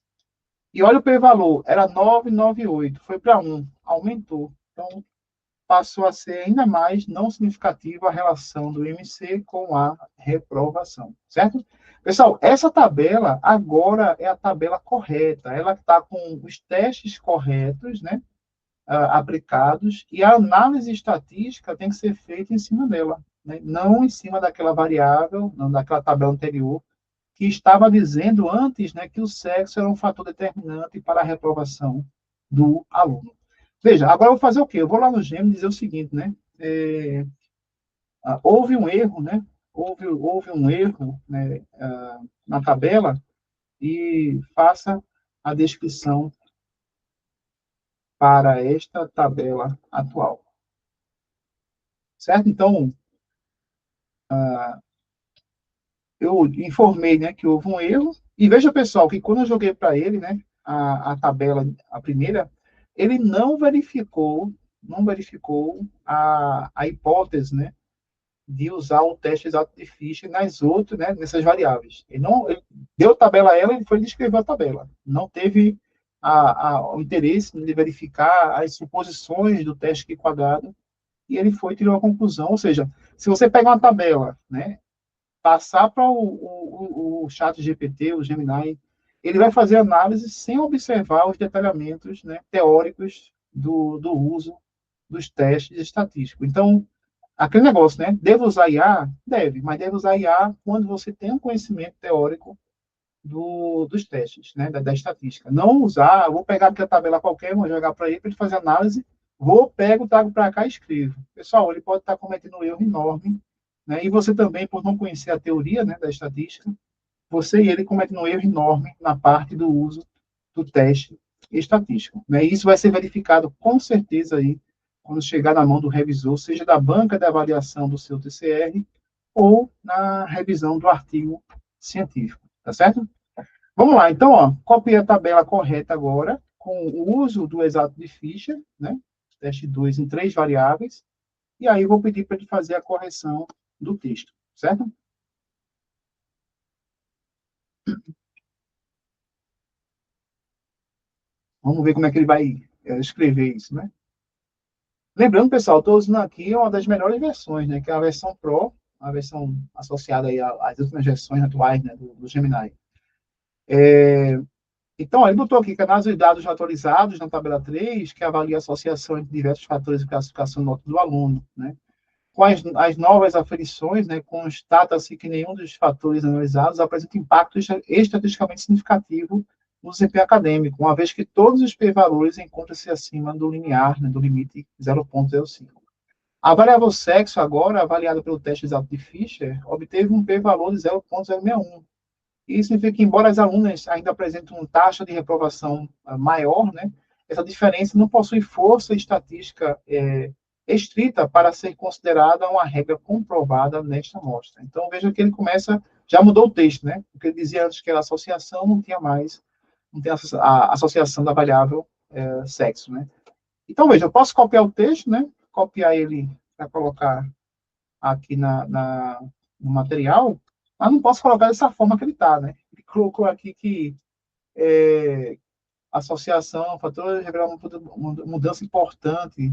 E olha o p-valor, era 998, foi para 1, aumentou. Então, passou a ser ainda mais não significativa a relação do MC com a reprovação, certo? Pessoal, essa tabela agora é a tabela correta. Ela está com os testes corretos, né, aplicados, e a análise estatística tem que ser feita em cima dela, né? Não em cima daquela variável, não daquela tabela anterior, que estava dizendo antes, né, que o sexo era um fator determinante para a reprovação do aluno. Veja, agora eu vou fazer o quê? Eu vou lá no Gêmeos dizer o seguinte, né? Houve um erro, né? Houve um erro, né, na tabela, e faça a descrição para esta tabela atual. Certo? Então, eu informei, né, que houve um erro. E veja, pessoal, que quando eu joguei para ele, né, a tabela, a primeira, ele não verificou a hipótese, né, de usar o teste exato de Fischer nas outras, né, nessas variáveis. Ele deu a tabela a ela e foi descrever a tabela. Não teve o interesse de verificar as suposições do teste Q quadrado, e ele foi tirou a conclusão. Ou seja, se você pega uma tabela, né, passar para o chat GPT, o Gemini, ele vai fazer análise sem observar os detalhamentos, né, teóricos do uso dos testes estatísticos. Então, aquele negócio, né? Devo usar IA? Deve, mas deve usar IA quando você tem um conhecimento teórico dos testes, né, da estatística. Não usar, vou pegar aqui a tabela qualquer, vou jogar para ele fazer análise pego, trago para cá e escrevo. Pessoal, ele pode estar cometendo um erro enorme, né? E você também, por não conhecer a teoria, né, da estatística, você e ele cometem um erro enorme na parte do uso do teste estatístico, né? E isso vai ser verificado com certeza aí quando chegar na mão do revisor, seja da banca de avaliação do seu TCR ou na revisão do artigo científico, tá certo? Vamos lá, então, ó, copiei a tabela correta agora, com o uso do exato de Fischer, né? Teste 2 em 3 variáveis, e aí eu vou pedir para ele fazer a correção do texto, certo? Vamos ver como é que ele vai escrever isso, né? Lembrando, pessoal, estou usando aqui uma das melhores versões, né? Que é a versão Pro, a versão associada aí às últimas versões atuais, né? Do Gemini. Então, ele botou aqui canais e dados atualizados na tabela 3, que avalia a associação entre diversos fatores de classificação nota do aluno, né? Com as novas aferições, né, constata-se que nenhum dos fatores analisados apresenta impacto estatisticamente significativo no desempenho acadêmico, uma vez que todos os p-valores encontram-se acima do limiar, né, do limite 0,05. A variável sexo, agora avaliada pelo teste exato de Fischer, obteve um p-valor de 0,061. Isso significa que, embora as alunas ainda apresentem uma taxa de reprovação maior, né, essa diferença não possui força estatística estrita para ser considerada uma regra comprovada nesta amostra. Então, veja que ele começa, já mudou o texto, né? Porque ele dizia antes que era associação, não tinha mais, não tem a associação da variável sexo, né? Então, veja, eu posso copiar o texto, né? Copiar ele para colocar aqui no material, mas não posso colocar dessa forma que ele está, né? Ele colocou aqui que associação, fator revelar uma mudança importante.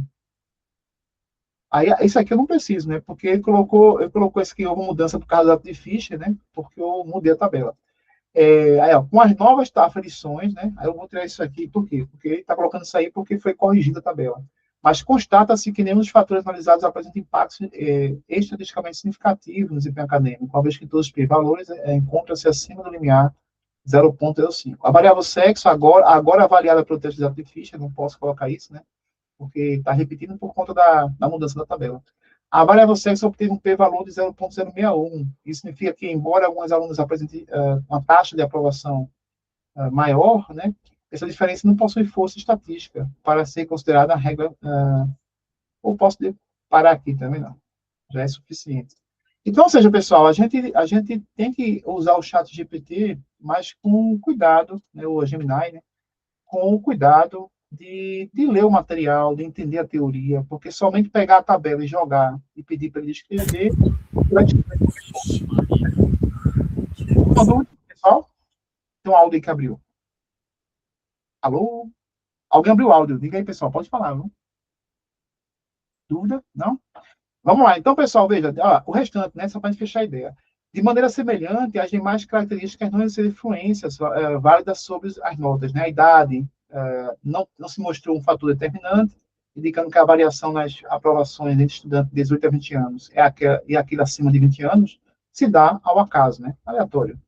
Aí, isso aqui eu não preciso, né? Porque ele colocou esse aqui, houve mudança por causa da de Fischer, né? Porque eu mudei a tabela. Aí, ó, com as novas aferições, né? Aí eu vou tirar isso aqui, por quê? Porque ele está colocando isso aí porque foi corrigida a tabela. Mas constata-se que nenhum dos fatores analisados apresenta impactos estatisticamente significativos no desempenho acadêmico, uma vez que todos os p-valores encontram-se acima do limiar 0,05. A variável sexo, agora avaliada pelo teste de Fischer, não posso colocar isso, né? Porque está repetindo por conta da mudança da tabela. A variável sexo obteve um p-valor de 0,061. Isso significa que, embora alguns alunos apresentem uma taxa de aprovação maior, né, essa diferença não possui força estatística para ser considerada a regra. Ou posso parar aqui também, não. Já é suficiente. Então, ou seja, pessoal, a gente tem que usar o chat GPT, mas com cuidado, né, o Gemini, né, com o cuidado de ler o material, de entender a teoria, porque somente pegar a tabela e jogar e pedir para ele escrever, vai escrever. Pessoal, tem um áudio aí que abriu. Alô? Alguém abriu o áudio. Diga aí, pessoal, pode falar, não? Dúvida? Não? Vamos lá. Então, pessoal, veja, o restante, né, só para a gente fechar a ideia. De maneira semelhante, as demais características não exercem influências válidas sobre as notas, né? A idade não se mostrou um fator determinante, indicando que a variação nas aprovações entre estudantes de 18 a 20 anos e aquele acima de 20 anos se dá ao acaso, né? Aleatório.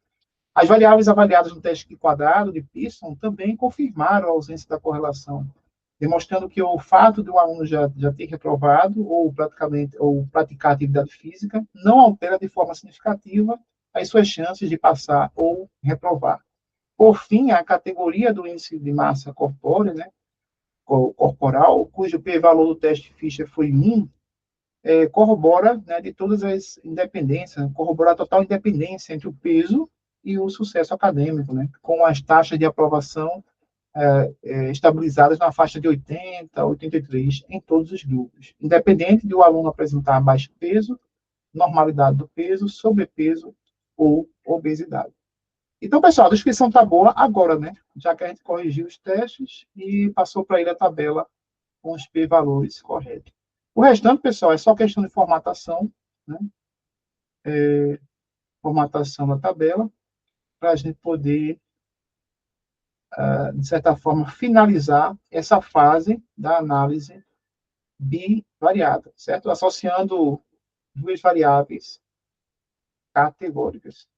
As variáveis avaliadas no teste de quadrado de Pearson também confirmaram a ausência da correlação, demonstrando que o fato de um aluno já ter reprovado ou praticar atividade física não altera de forma significativa as suas chances de passar ou reprovar. Por fim, a categoria do índice de massa corpórea, né, corporal, cujo p-valor do teste Fischer foi 1, corrobora, né, de todas as independências, né, corrobora a total independência entre o peso e o sucesso acadêmico, né, com as taxas de aprovação estabilizadas na faixa de 80 a 83 em todos os grupos, independente de o aluno apresentar baixo peso, normalidade do peso, sobrepeso ou obesidade. Então, pessoal, a descrição está boa agora, né? Já que a gente corrigiu os testes e passou para ele a tabela com os p-valores corretos. O restante, pessoal, é só questão de formatação, né? Formatação da tabela, para a gente poder, de certa forma, finalizar essa fase da análise bivariada, certo? Associando duas variáveis categóricas.